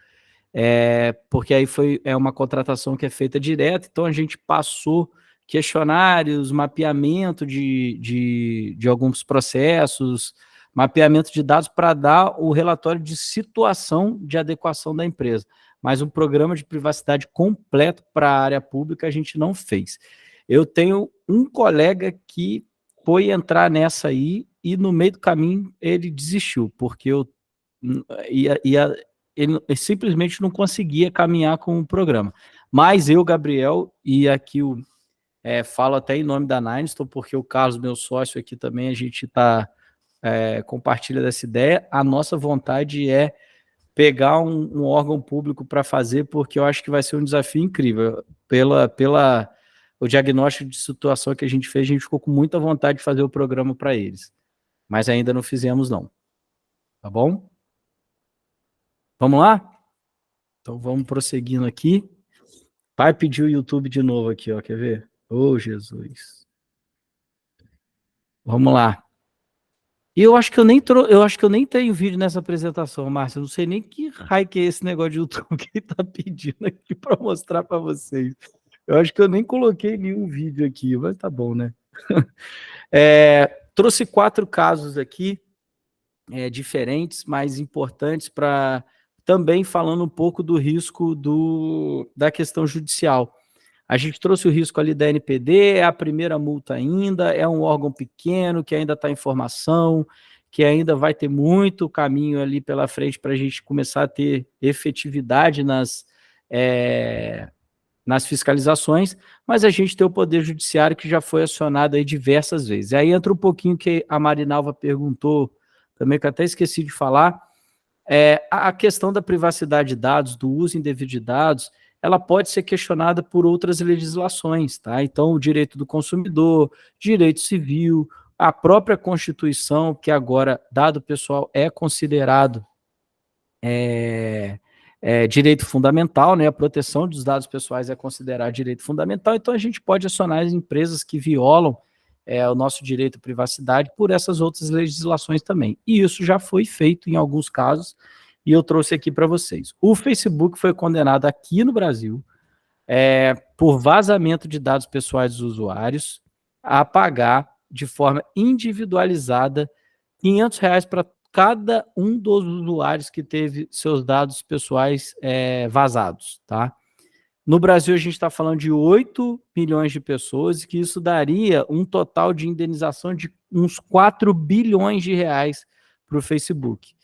Porque aí é uma contratação que é feita direto, então a gente passou questionários, mapeamento de alguns processos, mapeamento de dados para dar o relatório de situação de adequação da empresa. Mas um programa de privacidade completo para a área pública a gente não fez. Eu tenho um colega que foi entrar nessa aí e no meio do caminho ele desistiu, porque ele simplesmente não conseguia caminhar com o programa. Mas eu, Gabriel, e aqui falo até em nome da Nineston, porque o Carlos, meu sócio aqui também, a gente compartilha dessa ideia. A nossa vontade é pegar um órgão público para fazer, porque eu acho que vai ser um desafio incrível. O diagnóstico de situação que a gente fez, a gente ficou com muita vontade de fazer o programa para eles. Mas ainda não fizemos, não. Tá bom? Vamos lá? Então vamos prosseguindo aqui. Vai pedir o YouTube de novo aqui, ó. Quer ver? Ô, Jesus. Vamos lá. E eu acho que eu nem tenho vídeo nessa apresentação, Márcio. Eu não sei nem que raio que é esse negócio de YouTube que ele tá pedindo aqui para mostrar para vocês. Eu acho que eu nem coloquei nenhum vídeo aqui, mas tá bom, né? Trouxe 4 casos aqui, diferentes, mas importantes, para também falando um pouco do risco da questão judicial. A gente trouxe o risco ali da NPD, é a primeira multa ainda, é um órgão pequeno, que ainda está em formação, que ainda vai ter muito caminho ali pela frente para a gente começar a ter efetividade nas fiscalizações, mas a gente tem o Poder Judiciário que já foi acionado aí diversas vezes. E aí entra um pouquinho que a Marinalva perguntou, também que eu até esqueci de falar, a questão da privacidade de dados, do uso indevido de dados, ela pode ser questionada por outras legislações, tá? Então, o direito do consumidor, direito civil, a própria Constituição, que agora, dado pessoal, é considerado direito fundamental, né? A proteção dos dados pessoais é considerada direito fundamental, então a gente pode acionar as empresas que violam o nosso direito à privacidade por essas outras legislações também. E isso já foi feito em alguns casos, e eu trouxe aqui para vocês. O Facebook foi condenado aqui no Brasil por vazamento de dados pessoais dos usuários a pagar de forma individualizada R$500 para cada um dos usuários que teve seus dados pessoais vazados, tá? No Brasil, a gente está falando de 8 milhões de pessoas, e que isso daria um total de indenização de uns 4 bilhões de reais para o Facebook.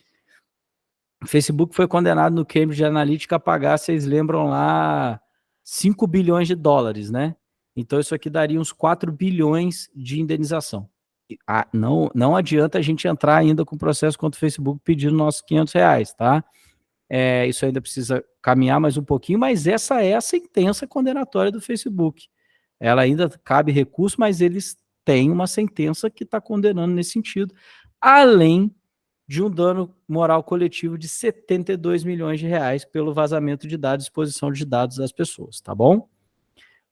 O Facebook foi condenado no Cambridge Analytica a pagar, vocês lembram lá, 5 bilhões de dólares, né? Então, isso aqui daria uns 4 bilhões de indenização. Não adianta a gente entrar ainda com o processo contra o Facebook pedindo nossos R$500, tá? Isso ainda precisa caminhar mais um pouquinho, mas essa é a sentença condenatória do Facebook. Ela ainda cabe recurso, mas eles têm uma sentença que está condenando nesse sentido, além de um dano moral coletivo de 72 milhões de reais pelo vazamento de dados, exposição de dados das pessoas, tá bom?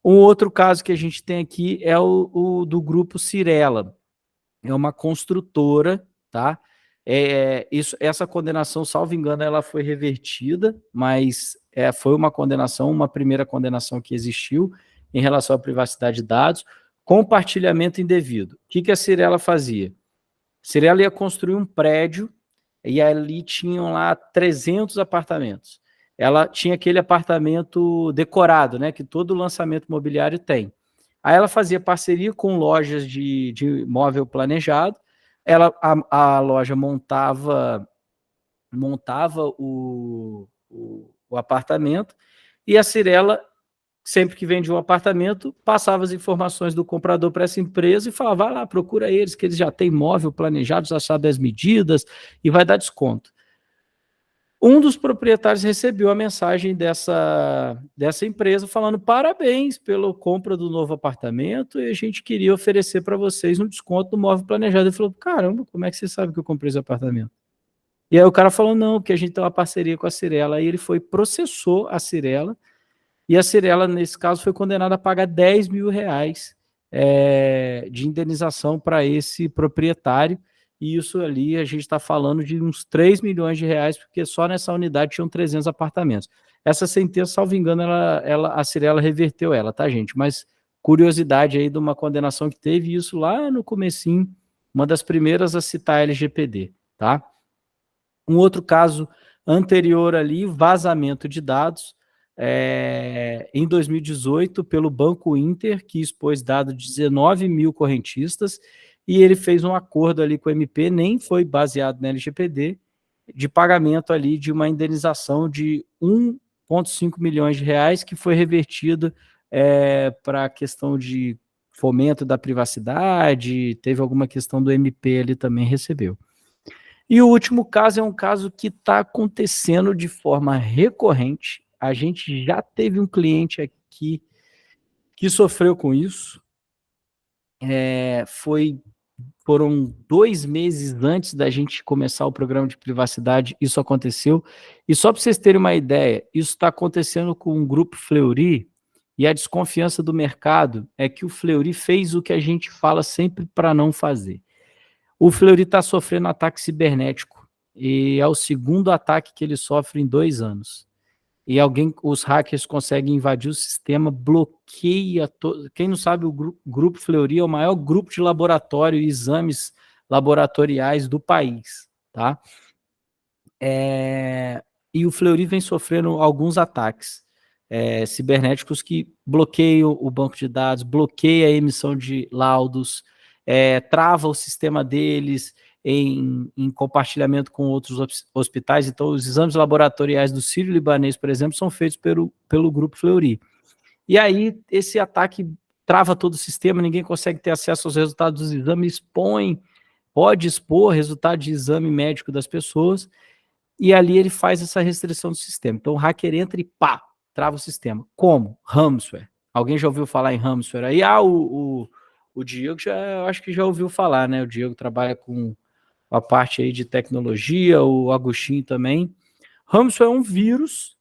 Um outro caso que a gente tem aqui é o do grupo Cyrela. É uma construtora, tá? Essa condenação, salvo engano, ela foi revertida, mas foi uma primeira condenação que existiu em relação à privacidade de dados, compartilhamento indevido. O que a Cyrela fazia? Cyrela ia construir um prédio e ali tinham lá 300 apartamentos. Ela tinha aquele apartamento decorado, né, que todo lançamento imobiliário tem. Aí ela fazia parceria com lojas de imóvel planejado, a loja montava o apartamento, e a Cyrela, sempre que vendia um apartamento, passava as informações do comprador para essa empresa e falava, vai lá, procura eles, que eles já têm imóvel planejado, já sabem as medidas e vai dar desconto. Um dos proprietários recebeu a mensagem dessa empresa falando parabéns pela compra do novo apartamento e a gente queria oferecer para vocês um desconto no móvel planejado. Ele falou, caramba, como é que você sabe que eu comprei esse apartamento? E aí o cara falou, não, porque a gente tem uma parceria com a Cyrela. Aí ele processou a Cyrela, e a Cyrela, nesse caso, foi condenada a pagar R$10 mil de indenização para esse proprietário. E isso ali a gente está falando de uns 3 milhões de reais, porque só nessa unidade tinham 300 apartamentos. Essa sentença, salvo engano, a Cyrela reverteu ela, tá, gente? Mas curiosidade aí de uma condenação que teve isso lá no comecinho, uma das primeiras a citar a LGPD, tá? Um outro caso anterior ali, vazamento de dados, em 2018, pelo Banco Inter, que expôs dados de 19 mil correntistas, e ele fez um acordo ali com o MP, nem foi baseado na LGPD, de pagamento ali de uma indenização de 1,5 milhões de reais, que foi revertido para a questão de fomento da privacidade, teve alguma questão do MP ali também recebeu. E o último caso é um caso que está acontecendo de forma recorrente. A gente já teve um cliente aqui que sofreu com isso. Foram 2 meses antes da gente começar o programa de privacidade, isso aconteceu. E só para vocês terem uma ideia, isso está acontecendo com o Grupo Fleury, e a desconfiança do mercado é que o Fleury fez o que a gente fala sempre para não fazer. O Fleury está sofrendo ataque cibernético, e é o segundo ataque que ele sofre em 2 anos. e os hackers conseguem invadir o sistema, bloqueia todo. Quem não sabe, o Grupo Fleury é o maior grupo de laboratório e exames laboratoriais do país, tá? E o Fleury vem sofrendo alguns ataques cibernéticos que bloqueiam o banco de dados, bloqueia a emissão de laudos, trava o sistema deles em compartilhamento com outros hospitais. Então, os exames laboratoriais do Sírio-Libanês, por exemplo, são feitos pelo Grupo Fleury. E aí, esse ataque trava todo o sistema, ninguém consegue ter acesso aos resultados dos exames, pode expor resultado de exame médico das pessoas, e ali ele faz essa restrição do sistema. Então, o hacker entra e pá, trava o sistema. Como? Ransomware. Alguém já ouviu falar em ransomware? Aí, o Diego, eu acho que já ouviu falar, né? O Diego trabalha com a parte aí de tecnologia, o Agostinho também. Ransomware é um vírus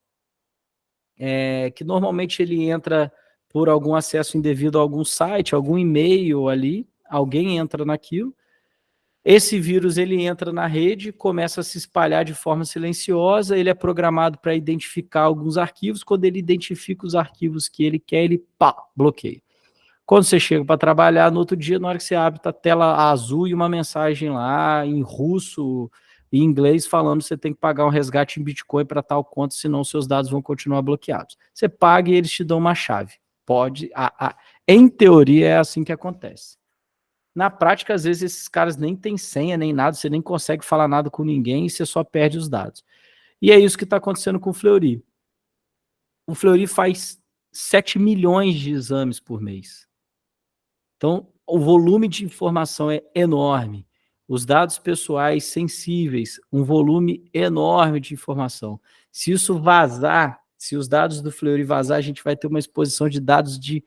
que normalmente ele entra por algum acesso indevido a algum site, algum e-mail ali, alguém entra naquilo. Esse vírus, ele entra na rede, começa a se espalhar de forma silenciosa, ele é programado para identificar alguns arquivos, quando ele identifica os arquivos que ele quer, ele bloqueia. Quando você chega para trabalhar, no outro dia, na hora que você abre, tá a tela azul e uma mensagem lá em russo e inglês falando que você tem que pagar um resgate em Bitcoin para tal conta, senão seus dados vão continuar bloqueados. Você paga e eles te dão uma chave. Em teoria, é assim que acontece. Na prática, às vezes, esses caras nem têm senha, nem nada, você nem consegue falar nada com ninguém e você só perde os dados. E é isso que está acontecendo com o Fleury. O Fleury faz 7 milhões de exames por mês. Então, o volume de informação é enorme. Os dados pessoais sensíveis, um volume enorme de informação. Se isso vazar, se os dados do Fleury vazar, a gente vai ter uma exposição de dados de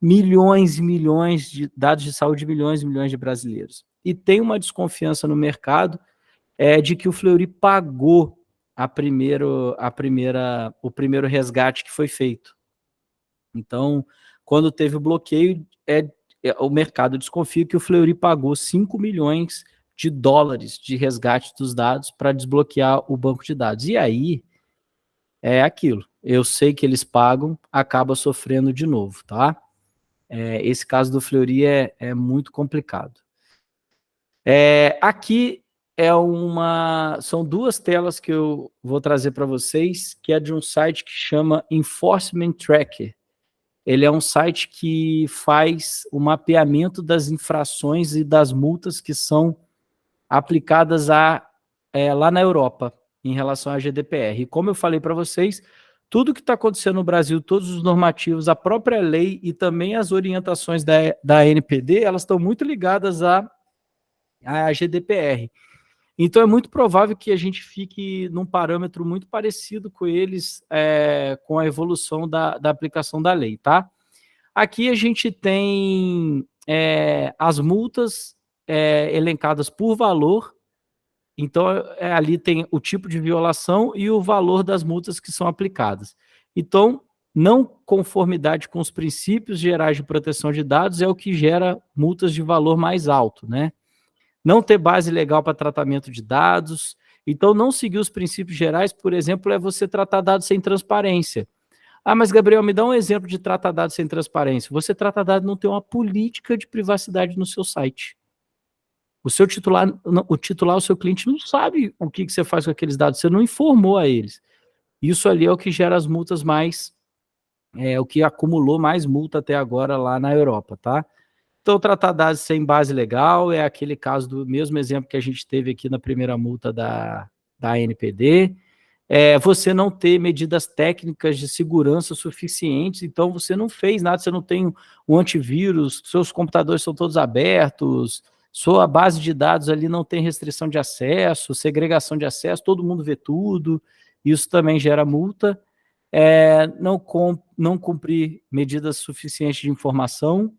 milhões e milhões de dados de saúde de milhões e milhões de brasileiros. E tem uma desconfiança no mercado de que o Fleury pagou o primeiro resgate que foi feito. Então, quando teve o bloqueio, o mercado desconfia que o Fleury pagou 5 milhões de dólares de resgate dos dados para desbloquear o banco de dados. E aí, é aquilo. Eu sei que eles pagam, acaba sofrendo de novo, tá? Esse caso do Fleury é muito complicado. Aqui são duas telas que eu vou trazer para vocês, que é de um site que chama Enforcement Tracker. Ele é um site que faz o mapeamento das infrações e das multas que são aplicadas lá na Europa, em relação à GDPR. E como eu falei para vocês, tudo que está acontecendo no Brasil, todos os normativos, a própria lei e também as orientações da NPD, elas estão muito ligadas à GDPR. Então, é muito provável que a gente fique num parâmetro muito parecido com eles, com a evolução da aplicação da lei, tá? Aqui a gente tem as multas elencadas por valor. Então, ali tem o tipo de violação e o valor das multas que são aplicadas. Então, não conformidade com os princípios gerais de proteção de dados é o que gera multas de valor mais alto, né? Não ter base legal para tratamento de dados. Então, não seguir os princípios gerais, por exemplo, é você tratar dados sem transparência. Mas, Gabriel, me dá um exemplo de tratar dados sem transparência. Você trata dados não tem uma política de privacidade no seu site. O seu titular, o seu cliente não sabe o que você faz com aqueles dados, você não informou a eles. Isso ali é o que gera as multas o que acumulou mais multa até agora lá na Europa, tá? Então, tratar dados sem base legal é aquele caso do mesmo exemplo que a gente teve aqui na primeira multa da NPD. Você não ter medidas técnicas de segurança suficientes, então você não fez nada, você não tem um antivírus, seus computadores são todos abertos, sua base de dados ali não tem restrição de acesso, segregação de acesso, todo mundo vê tudo, isso também gera multa. Não cumprir medidas suficientes de informação.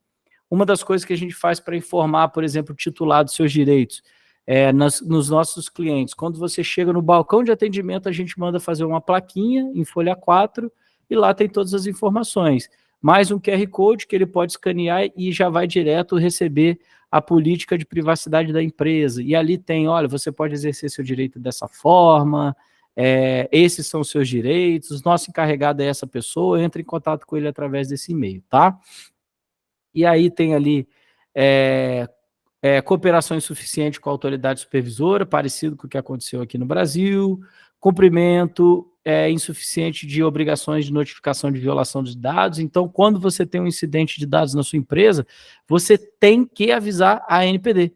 Uma das coisas que a gente faz para informar, por exemplo, o titular dos seus direitos, nos nossos clientes, quando você chega no balcão de atendimento, a gente manda fazer uma plaquinha em folha 4 e lá tem todas as informações. Mais um QR Code que ele pode escanear e já vai direto receber a política de privacidade da empresa. E ali tem, olha, você pode exercer seu direito dessa forma, esses são os seus direitos, nosso encarregado é essa pessoa, entre em contato com ele através desse e-mail, tá? E aí tem ali cooperação insuficiente com a autoridade supervisora, parecido com o que aconteceu aqui no Brasil, cumprimento insuficiente de obrigações de notificação de violação de dados. Então, quando você tem um incidente de dados na sua empresa, você tem que avisar a ANPD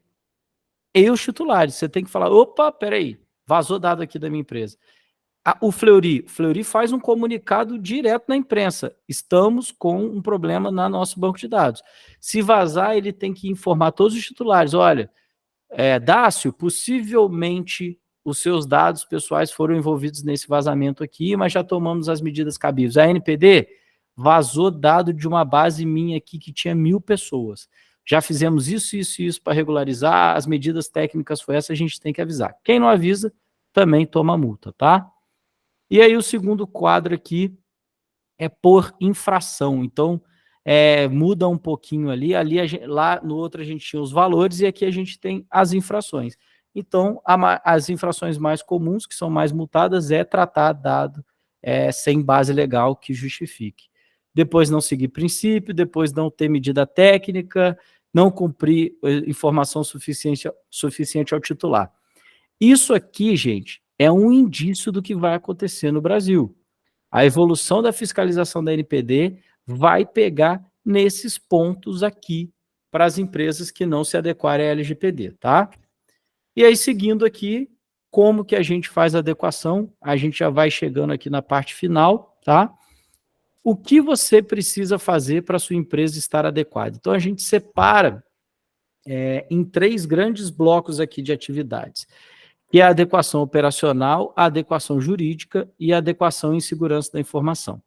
e os titulares. Você tem que falar, opa, peraí, vazou dado aqui da minha empresa. O Fleury faz um comunicado direto na imprensa. Estamos com um problema no nosso banco de dados. Se vazar, ele tem que informar todos os titulares. Olha, Dácio, possivelmente os seus dados pessoais foram envolvidos nesse vazamento aqui, mas já tomamos as medidas cabíveis. A ANPD vazou dado de uma base minha aqui que tinha 1.000 pessoas. Já fizemos isso para regularizar, as medidas técnicas foi essa, a gente tem que avisar. Quem não avisa, também toma multa, tá? E aí o segundo quadro aqui é por infração. Então, muda um pouquinho ali. Lá no outro a gente tinha os valores e aqui a gente tem as infrações. Então, as infrações mais comuns, que são mais multadas, é tratar dado sem base legal que justifique. Depois não seguir princípio, depois não ter medida técnica, não cumprir informação suficiente ao titular. Isso aqui, gente, é um indício do que vai acontecer no Brasil. A evolução da fiscalização da ANPD vai pegar nesses pontos aqui para as empresas que não se adequarem à LGPD, tá? E aí, seguindo aqui, como que a gente faz a adequação? A gente já vai chegando aqui na parte final, tá? O que você precisa fazer para a sua empresa estar adequada? Então, a gente separa em 3 grandes blocos aqui de atividades, que é a adequação operacional, a adequação jurídica e a adequação em segurança da informação.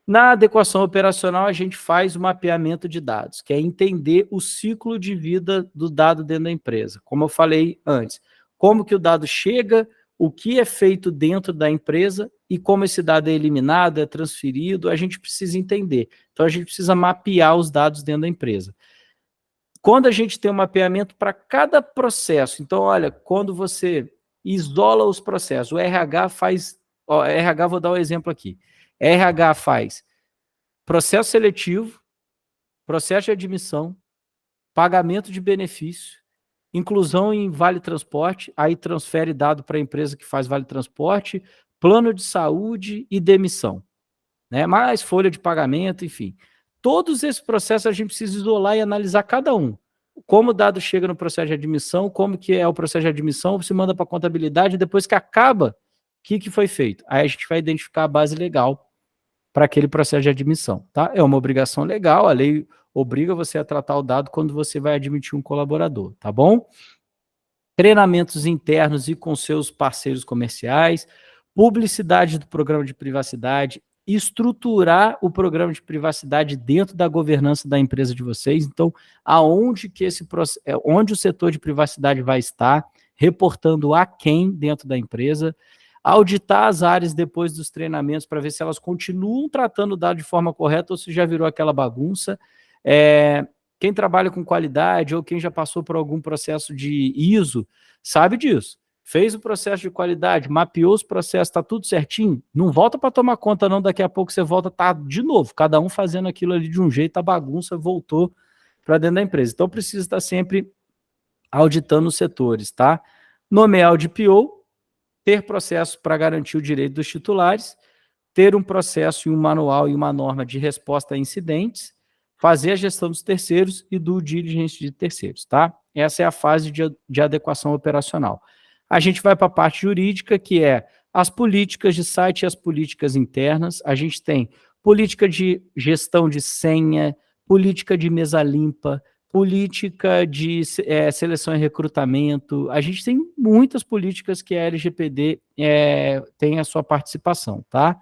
Na adequação operacional, a gente faz o mapeamento de dados, que é entender o ciclo de vida do dado dentro da empresa. Como eu falei antes, como que o dado chega, o que é feito dentro da empresa e como esse dado é eliminado, é transferido, a gente precisa entender. Então, a gente precisa mapear os dados dentro da empresa. Quando a gente tem um mapeamento para cada processo, então, olha, quando você isola os processos, o RH faz, RH, vou dar um exemplo aqui, RH faz processo seletivo, processo de admissão, pagamento de benefício, inclusão em vale transporte, aí transfere dado para a empresa que faz vale transporte, plano de saúde e demissão, né? Mais folha de pagamento, enfim. Todos esses processos a gente precisa isolar e analisar cada um. Como o dado chega no processo de admissão, como que é o processo de admissão, se manda para a contabilidade, depois que acaba, o que foi feito? Aí a gente vai identificar a base legal para aquele processo de admissão, tá? É uma obrigação legal, a lei obriga você a tratar o dado quando você vai admitir um colaborador, tá bom? Treinamentos internos e com seus parceiros comerciais, publicidade do programa de privacidade, estruturar o programa de privacidade dentro da governança da empresa de vocês. Então, onde o setor de privacidade vai estar, reportando a quem dentro da empresa, auditar as áreas depois dos treinamentos para ver se elas continuam tratando o dado de forma correta ou se já virou aquela bagunça. Quem trabalha com qualidade ou quem já passou por algum processo de ISO sabe disso. Fez o processo de qualidade, mapeou os processos, está tudo certinho, não volta para tomar conta não, daqui a pouco você volta, tá de novo, cada um fazendo aquilo ali de um jeito, a bagunça voltou para dentro da empresa. Então precisa estar sempre auditando os setores, tá? Nomear o DPO, ter processos para garantir o direito dos titulares, ter um processo e um manual e uma norma de resposta a incidentes, fazer a gestão dos terceiros e do diligence de terceiros, tá? Essa é a fase de adequação operacional. A gente vai para a parte jurídica, que é as políticas de site e as políticas internas. A gente tem política de gestão de senha, política de mesa limpa, política de seleção e recrutamento. A gente tem muitas políticas que a LGPD tem a sua participação, tá?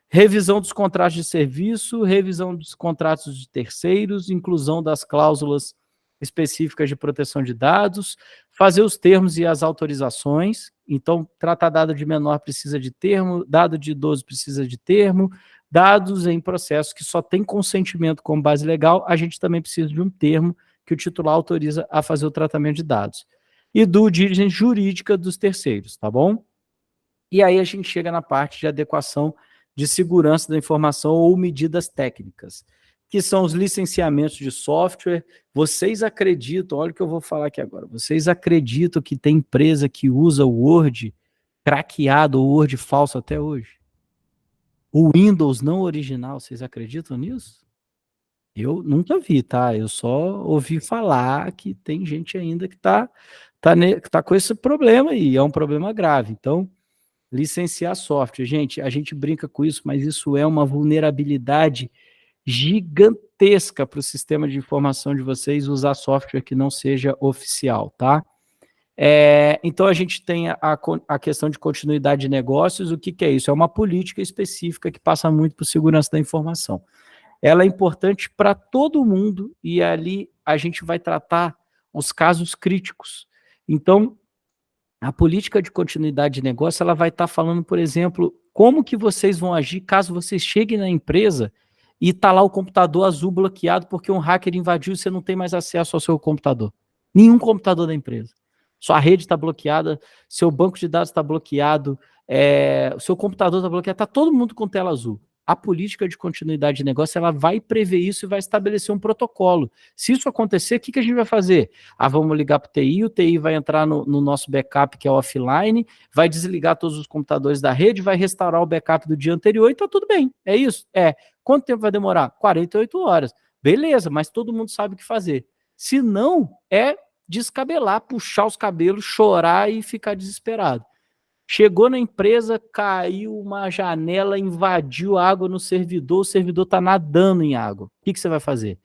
Revisão dos contratos de serviço, revisão dos contratos de terceiros, inclusão das cláusulas específicas de proteção de dados, fazer os termos e as autorizações. Então, tratar dado de menor precisa de termo, dado de idoso precisa de termo, dados em processo que só tem consentimento como base legal, a gente também precisa de um termo que o titular autoriza a fazer o tratamento de dados. E due diligence jurídica dos terceiros, tá bom? E aí a gente chega na parte de adequação de segurança da informação ou medidas técnicas, que são os licenciamentos de software. Vocês acreditam, olha o que eu vou falar aqui agora, vocês acreditam que tem empresa que usa o Word craqueado ou Word falso até hoje? O Windows não original, vocês acreditam nisso? Eu nunca vi, tá? Eu só ouvi falar que tem gente ainda que tá com esse problema aí, é um problema grave. Então, licenciar software, gente, a gente brinca com isso, mas isso é uma vulnerabilidade gigantesca para o sistema de informação de vocês usar software que não seja oficial, tá? Então, a gente tem a questão de continuidade de negócios. O que é isso? É uma política específica que passa muito por segurança da informação. Ela é importante para todo mundo e ali a gente vai tratar os casos críticos. Então, a política de continuidade de negócio, ela vai estar falando, por exemplo, como que vocês vão agir caso vocês cheguem na empresa e está lá o computador azul bloqueado porque um hacker invadiu e você não tem mais acesso ao seu computador. Nenhum computador da empresa. Sua rede está bloqueada, seu banco de dados está bloqueado, o seu computador está bloqueado, está todo mundo com tela azul. A política de continuidade de negócio, ela vai prever isso e vai estabelecer um protocolo. Se isso acontecer, o que a gente vai fazer? Vamos ligar para o TI vai entrar no nosso backup, que é offline, vai desligar todos os computadores da rede, vai restaurar o backup do dia anterior e está tudo bem. É isso? Quanto tempo vai demorar? 48 horas. Beleza, mas todo mundo sabe o que fazer. Se não, descabelar, puxar os cabelos, chorar e ficar desesperado. Chegou na empresa, caiu uma janela, invadiu água no servidor, o servidor está nadando em água. O que você vai fazer?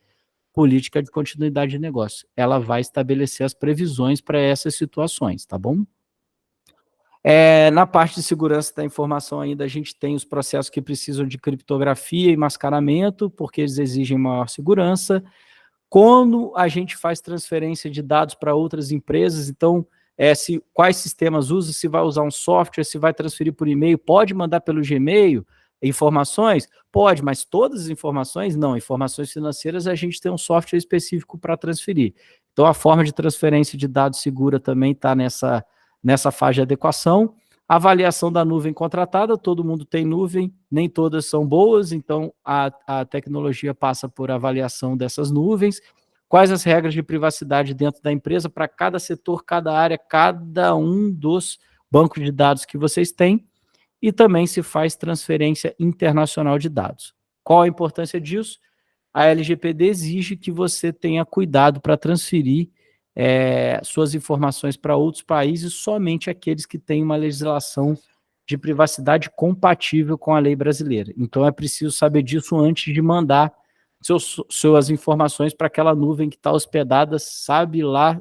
Política de continuidade de negócio. Ela vai estabelecer as previsões para essas situações, tá bom? Na parte de segurança da informação ainda, a gente tem os processos que precisam de criptografia e mascaramento, porque eles exigem maior segurança. Quando a gente faz transferência de dados para outras empresas, então, quais sistemas usa, se vai usar um software, se vai transferir por e-mail, pode mandar pelo Gmail informações? Pode, mas todas as informações, não. Informações financeiras, a gente tem um software específico para transferir. Então, a forma de transferência de dados segura também está nessa fase de adequação. Avaliação da nuvem contratada, todo mundo tem nuvem, nem todas são boas, então a tecnologia passa por avaliação dessas nuvens. Quais as regras de privacidade dentro da empresa para cada setor, cada área, cada um dos bancos de dados que vocês têm, e também se faz transferência internacional de dados. Qual a importância disso? A LGPD exige que você tenha cuidado para transferir suas informações para outros países, somente aqueles que têm uma legislação de privacidade compatível com a lei brasileira. Então, é preciso saber disso antes de mandar suas informações para aquela nuvem que está hospedada, sabe lá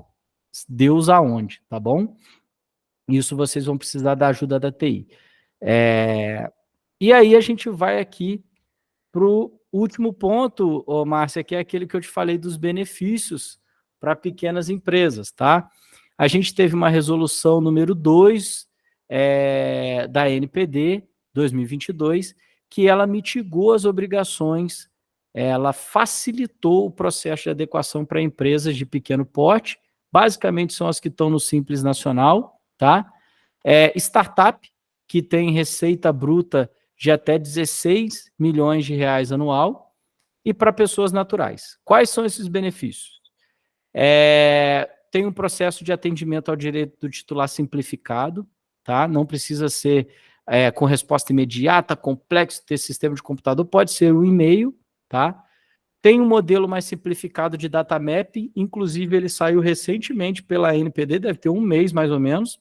Deus aonde, tá bom? Isso vocês vão precisar da ajuda da TI. E aí a gente vai aqui para o último ponto, Márcia, que é aquele que eu te falei dos benefícios para pequenas empresas, tá? A gente teve uma resolução número 2 da NPD 2022, que ela mitigou as obrigações, ela facilitou o processo de adequação para empresas de pequeno porte, basicamente são as que estão no Simples Nacional, tá? Startup, que tem receita bruta de até 16 milhões de reais anual, e para pessoas naturais. Quais são esses benefícios? Tem um processo de atendimento ao direito do titular simplificado, tá? Não precisa ser com resposta imediata, complexo, ter sistema de computador, pode ser um e-mail, tá? Tem um modelo mais simplificado de data mapping, inclusive ele saiu recentemente pela NPD, deve ter um mês mais ou menos,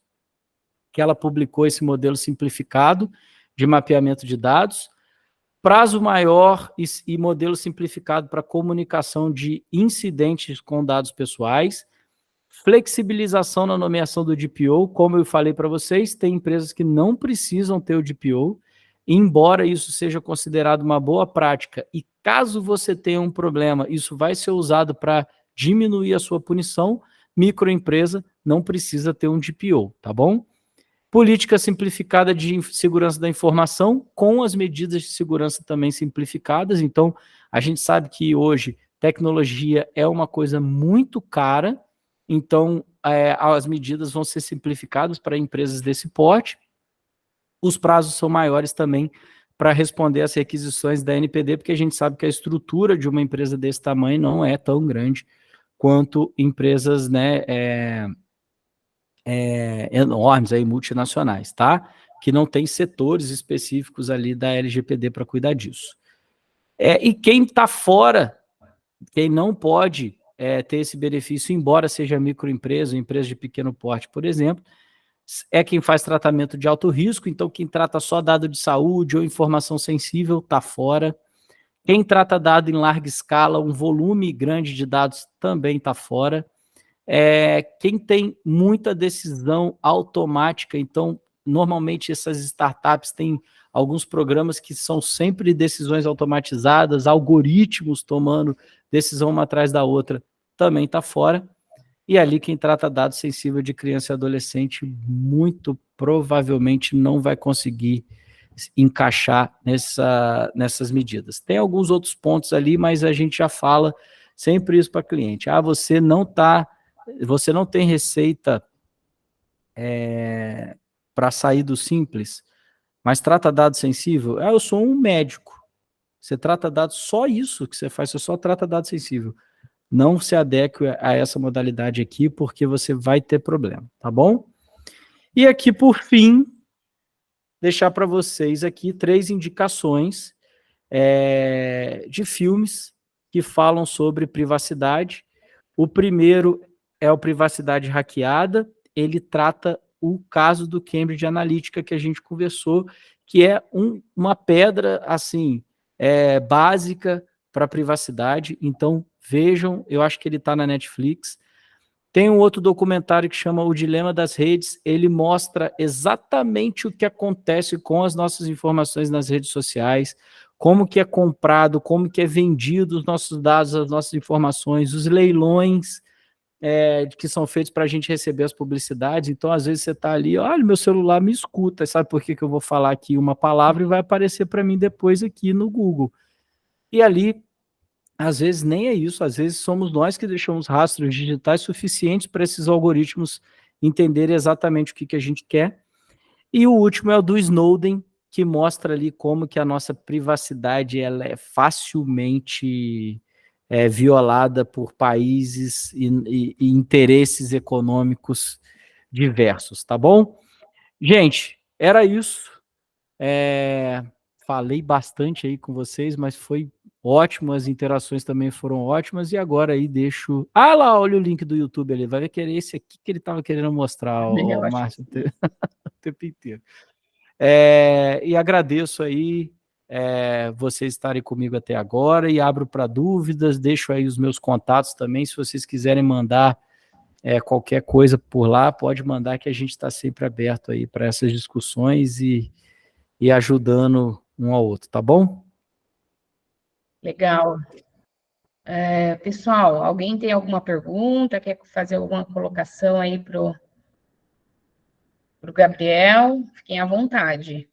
que ela publicou esse modelo simplificado de mapeamento de dados. Prazo maior e modelo simplificado para comunicação de incidentes com dados pessoais. Flexibilização na nomeação do DPO, como eu falei para vocês, tem empresas que não precisam ter o DPO, embora isso seja considerado uma boa prática, e caso você tenha um problema, isso vai ser usado para diminuir a sua punição, microempresa não precisa ter um DPO, tá bom? Política simplificada de segurança da informação, com as medidas de segurança também simplificadas. Então, a gente sabe que hoje tecnologia é uma coisa muito cara, então as medidas vão ser simplificadas para empresas desse porte. os prazos são maiores também para responder às requisições da NPD, porque a gente sabe que a estrutura de uma empresa desse tamanho não é tão grande quanto empresas, né, enormes, aí, multinacionais, tá? Que não tem setores específicos ali da LGPD para cuidar disso. E quem está fora, quem não pode ter esse benefício, embora seja microempresa ou empresa de pequeno porte, por exemplo, é quem faz tratamento de alto risco, então quem trata só dado de saúde ou informação sensível está fora. Quem trata dado em larga escala, um volume grande de dados também está fora. Quem tem muita decisão automática, então, normalmente essas startups têm alguns programas que são sempre decisões automatizadas, algoritmos tomando decisão uma atrás da outra, também está fora. E ali quem trata dados sensíveis de criança e adolescente muito provavelmente não vai conseguir encaixar nessas medidas. Tem alguns outros pontos ali, mas a gente já fala sempre isso para cliente. Você não tem receita para sair do simples, mas trata dado sensível? Eu sou um médico. Você trata dados, só isso que você faz, você só trata dado sensível. Não se adeque a essa modalidade aqui, porque você vai ter problema, tá bom? E aqui, por fim, deixar para vocês aqui 3 indicações de filmes que falam sobre privacidade. O primeiro é o Privacidade Hackeada, ele trata o caso do Cambridge Analytica que a gente conversou, que é uma pedra, assim, básica para privacidade. Então, vejam, eu acho que ele está na Netflix. Tem um outro documentário que chama O Dilema das Redes, ele mostra exatamente o que acontece com as nossas informações nas redes sociais, como que é comprado, como que é vendido os nossos dados, as nossas informações, os leilões que são feitos para a gente receber as publicidades. Então, às vezes você está ali, olha, meu celular me escuta, sabe por que eu vou falar aqui uma palavra e vai aparecer para mim depois aqui no Google. E ali, às vezes nem é isso, às vezes somos nós que deixamos rastros digitais suficientes para esses algoritmos entenderem exatamente o que a gente quer. E o último é o do Snowden, que mostra ali como que a nossa privacidade ela é facilmente violada por países e interesses econômicos diversos, tá bom? Gente, era isso. Falei bastante aí com vocês, mas foi ótimo, as interações também foram ótimas, e agora aí deixo... lá, olha o link do YouTube ali, vai querer esse aqui que ele estava querendo mostrar, o Márcio, o tempo inteiro. E agradeço aí vocês estarem comigo até agora, e abro para dúvidas, deixo aí os meus contatos também, se vocês quiserem mandar qualquer coisa por lá, pode mandar, que a gente está sempre aberto aí para essas discussões e ajudando um ao outro, tá bom? Legal. Pessoal, alguém tem alguma pergunta, quer fazer alguma colocação aí para o Gabriel? Fiquem à vontade.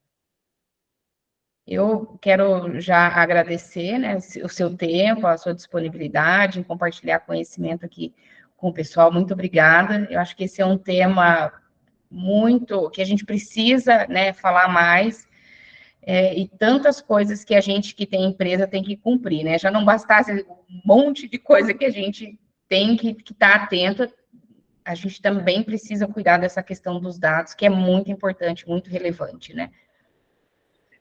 Eu quero já agradecer, né, o seu tempo, a sua disponibilidade em compartilhar conhecimento aqui com o pessoal. Muito obrigada. Eu acho que esse é um tema muito que a gente precisa, né, falar mais, e tantas coisas que a gente que tem empresa tem que cumprir, né? Já não bastasse um monte de coisa que a gente tem que estar atento, a gente também precisa cuidar dessa questão dos dados, que é muito importante, muito relevante, né?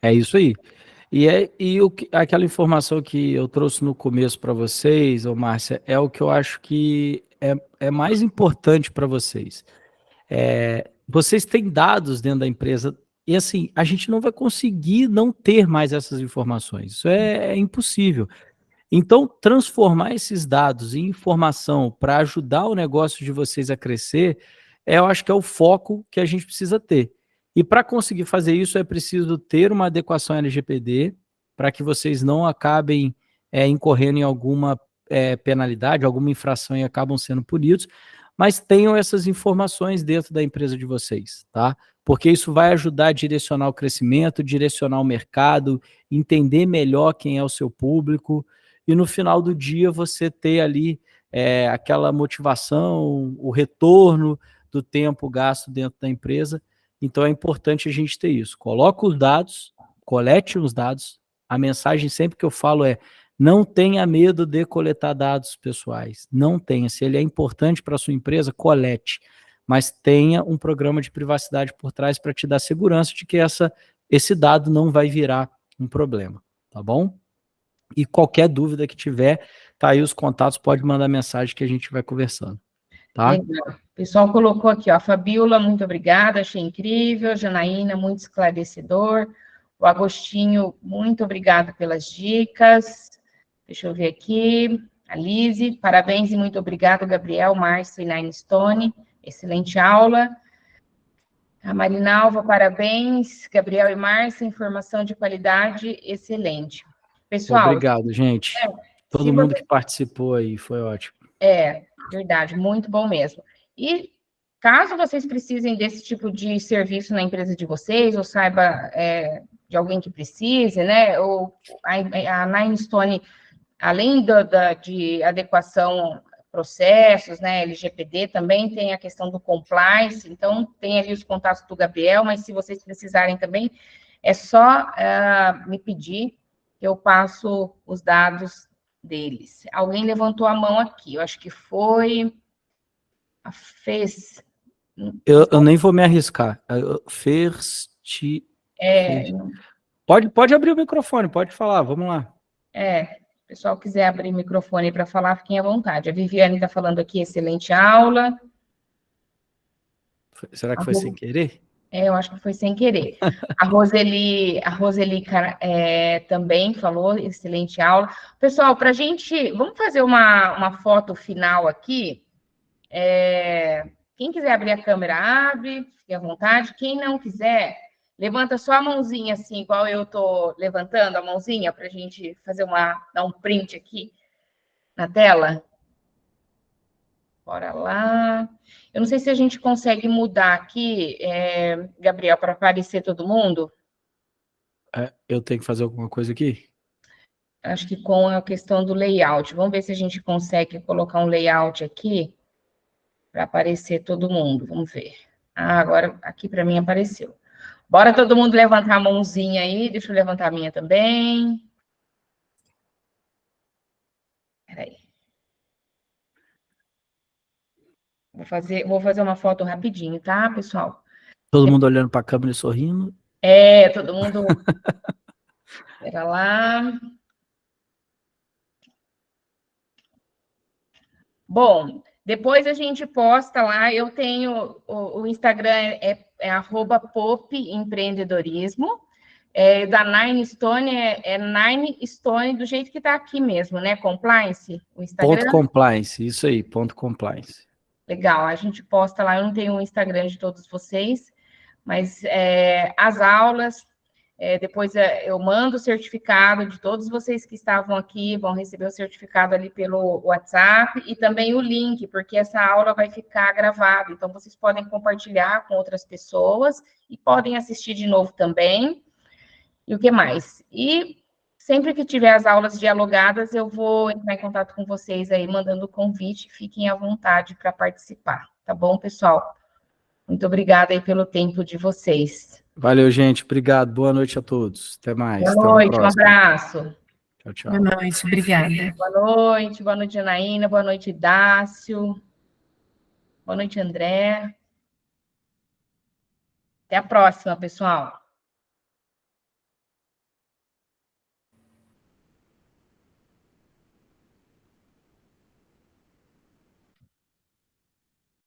É isso aí. Aquela informação que eu trouxe no começo para vocês, Márcia, é o que eu acho que é mais importante para vocês. Vocês têm dados dentro da empresa, e assim, a gente não vai conseguir não ter mais essas informações. Isso é impossível. Então, transformar esses dados em informação para ajudar o negócio de vocês a crescer, eu acho que é o foco que a gente precisa ter. E para conseguir fazer isso, é preciso ter uma adequação LGPD, para que vocês não acabem incorrendo em alguma penalidade, alguma infração e acabam sendo punidos, mas tenham essas informações dentro da empresa de vocês, tá? Porque isso vai ajudar a direcionar o crescimento, direcionar o mercado, entender melhor quem é o seu público, e no final do dia você ter ali aquela motivação, o retorno do tempo gasto dentro da empresa, Então é importante a gente ter isso. Coloca os dados, colete os dados. A mensagem sempre que eu falo é: não tenha medo de coletar dados pessoais. Não tenha. Se ele é importante para a sua empresa, colete. Mas tenha um programa de privacidade por trás para te dar segurança de que esse dado não vai virar um problema, tá bom? E qualquer dúvida que tiver, tá aí os contatos, pode mandar mensagem que a gente vai conversando, tá? Legal. O pessoal colocou aqui, ó, Fabiola, muito obrigada, achei incrível. Janaína, muito esclarecedor. O Agostinho, muito obrigado pelas dicas. Deixa eu ver aqui. A Lise, parabéns e muito obrigado, Gabriel, Márcio e Nine Stone. Excelente aula. A Marinalva, parabéns. Gabriel e Márcia, informação de qualidade excelente. Pessoal, obrigado, gente. Todo mundo que participou aí, foi ótimo. Verdade, muito bom mesmo. E caso vocês precisem desse tipo de serviço na empresa de vocês, ou saiba de alguém que precise, né? Ou a Nine Stone, além de adequação processos, né, LGPD, também tem a questão do compliance, então tem ali os contatos do Gabriel, mas se vocês precisarem também, é só me pedir, que eu passo os dados deles. Alguém levantou a mão aqui, eu acho que foi a Fez. Eu nem vou me arriscar. Pode abrir o microfone, pode falar, vamos lá. Se o pessoal quiser abrir o microfone para falar, fiquem à vontade. A Viviane está falando aqui, excelente aula. Será que foi sem querer? Eu acho que foi sem querer. A Roseli também falou, excelente aula. Pessoal, para a gente, vamos fazer uma foto final aqui. Quem quiser abrir a câmera, abre, fique à vontade. Quem não quiser, levanta só a mãozinha, assim, igual eu estou levantando a mãozinha, para a gente fazer dar um print aqui na tela. Bora lá. Eu não sei se a gente consegue mudar aqui, Gabriel, para aparecer todo mundo. Eu tenho que fazer alguma coisa aqui? Acho que com a questão do layout. Vamos ver se a gente consegue colocar um layout aqui para aparecer todo mundo. Vamos ver. Agora aqui para mim apareceu. Bora todo mundo levantar a mãozinha aí. Deixa eu levantar a minha também. Espera aí. Vou fazer uma foto rapidinho, tá, pessoal? Todo mundo olhando para a câmera e sorrindo? Todo mundo... Espera lá. Bom, depois a gente posta lá, eu tenho, o Instagram é @popempreendedorismo, da Nine Stone é Nine Stone, do jeito que está aqui mesmo, né? Compliance, o Instagram. .compliance, isso aí, .compliance. Legal, a gente posta lá, eu não tenho o Instagram de todos vocês, mas as aulas... depois eu mando o certificado de todos vocês que estavam aqui, vão receber o certificado ali pelo WhatsApp e também o link, porque essa aula vai ficar gravada, então vocês podem compartilhar com outras pessoas e podem assistir de novo também. E o que mais? E sempre que tiver as aulas dialogadas, eu vou entrar em contato com vocês aí, mandando o convite, fiquem à vontade para participar, tá bom, pessoal? Muito obrigada aí pelo tempo de vocês. Valeu, gente. Obrigado. Boa noite a todos. Até mais. Boa noite, um abraço. Tchau, tchau. Boa noite, obrigada. Boa noite, Janaína. Boa noite, Dácio. Boa noite, André. Até a próxima, pessoal.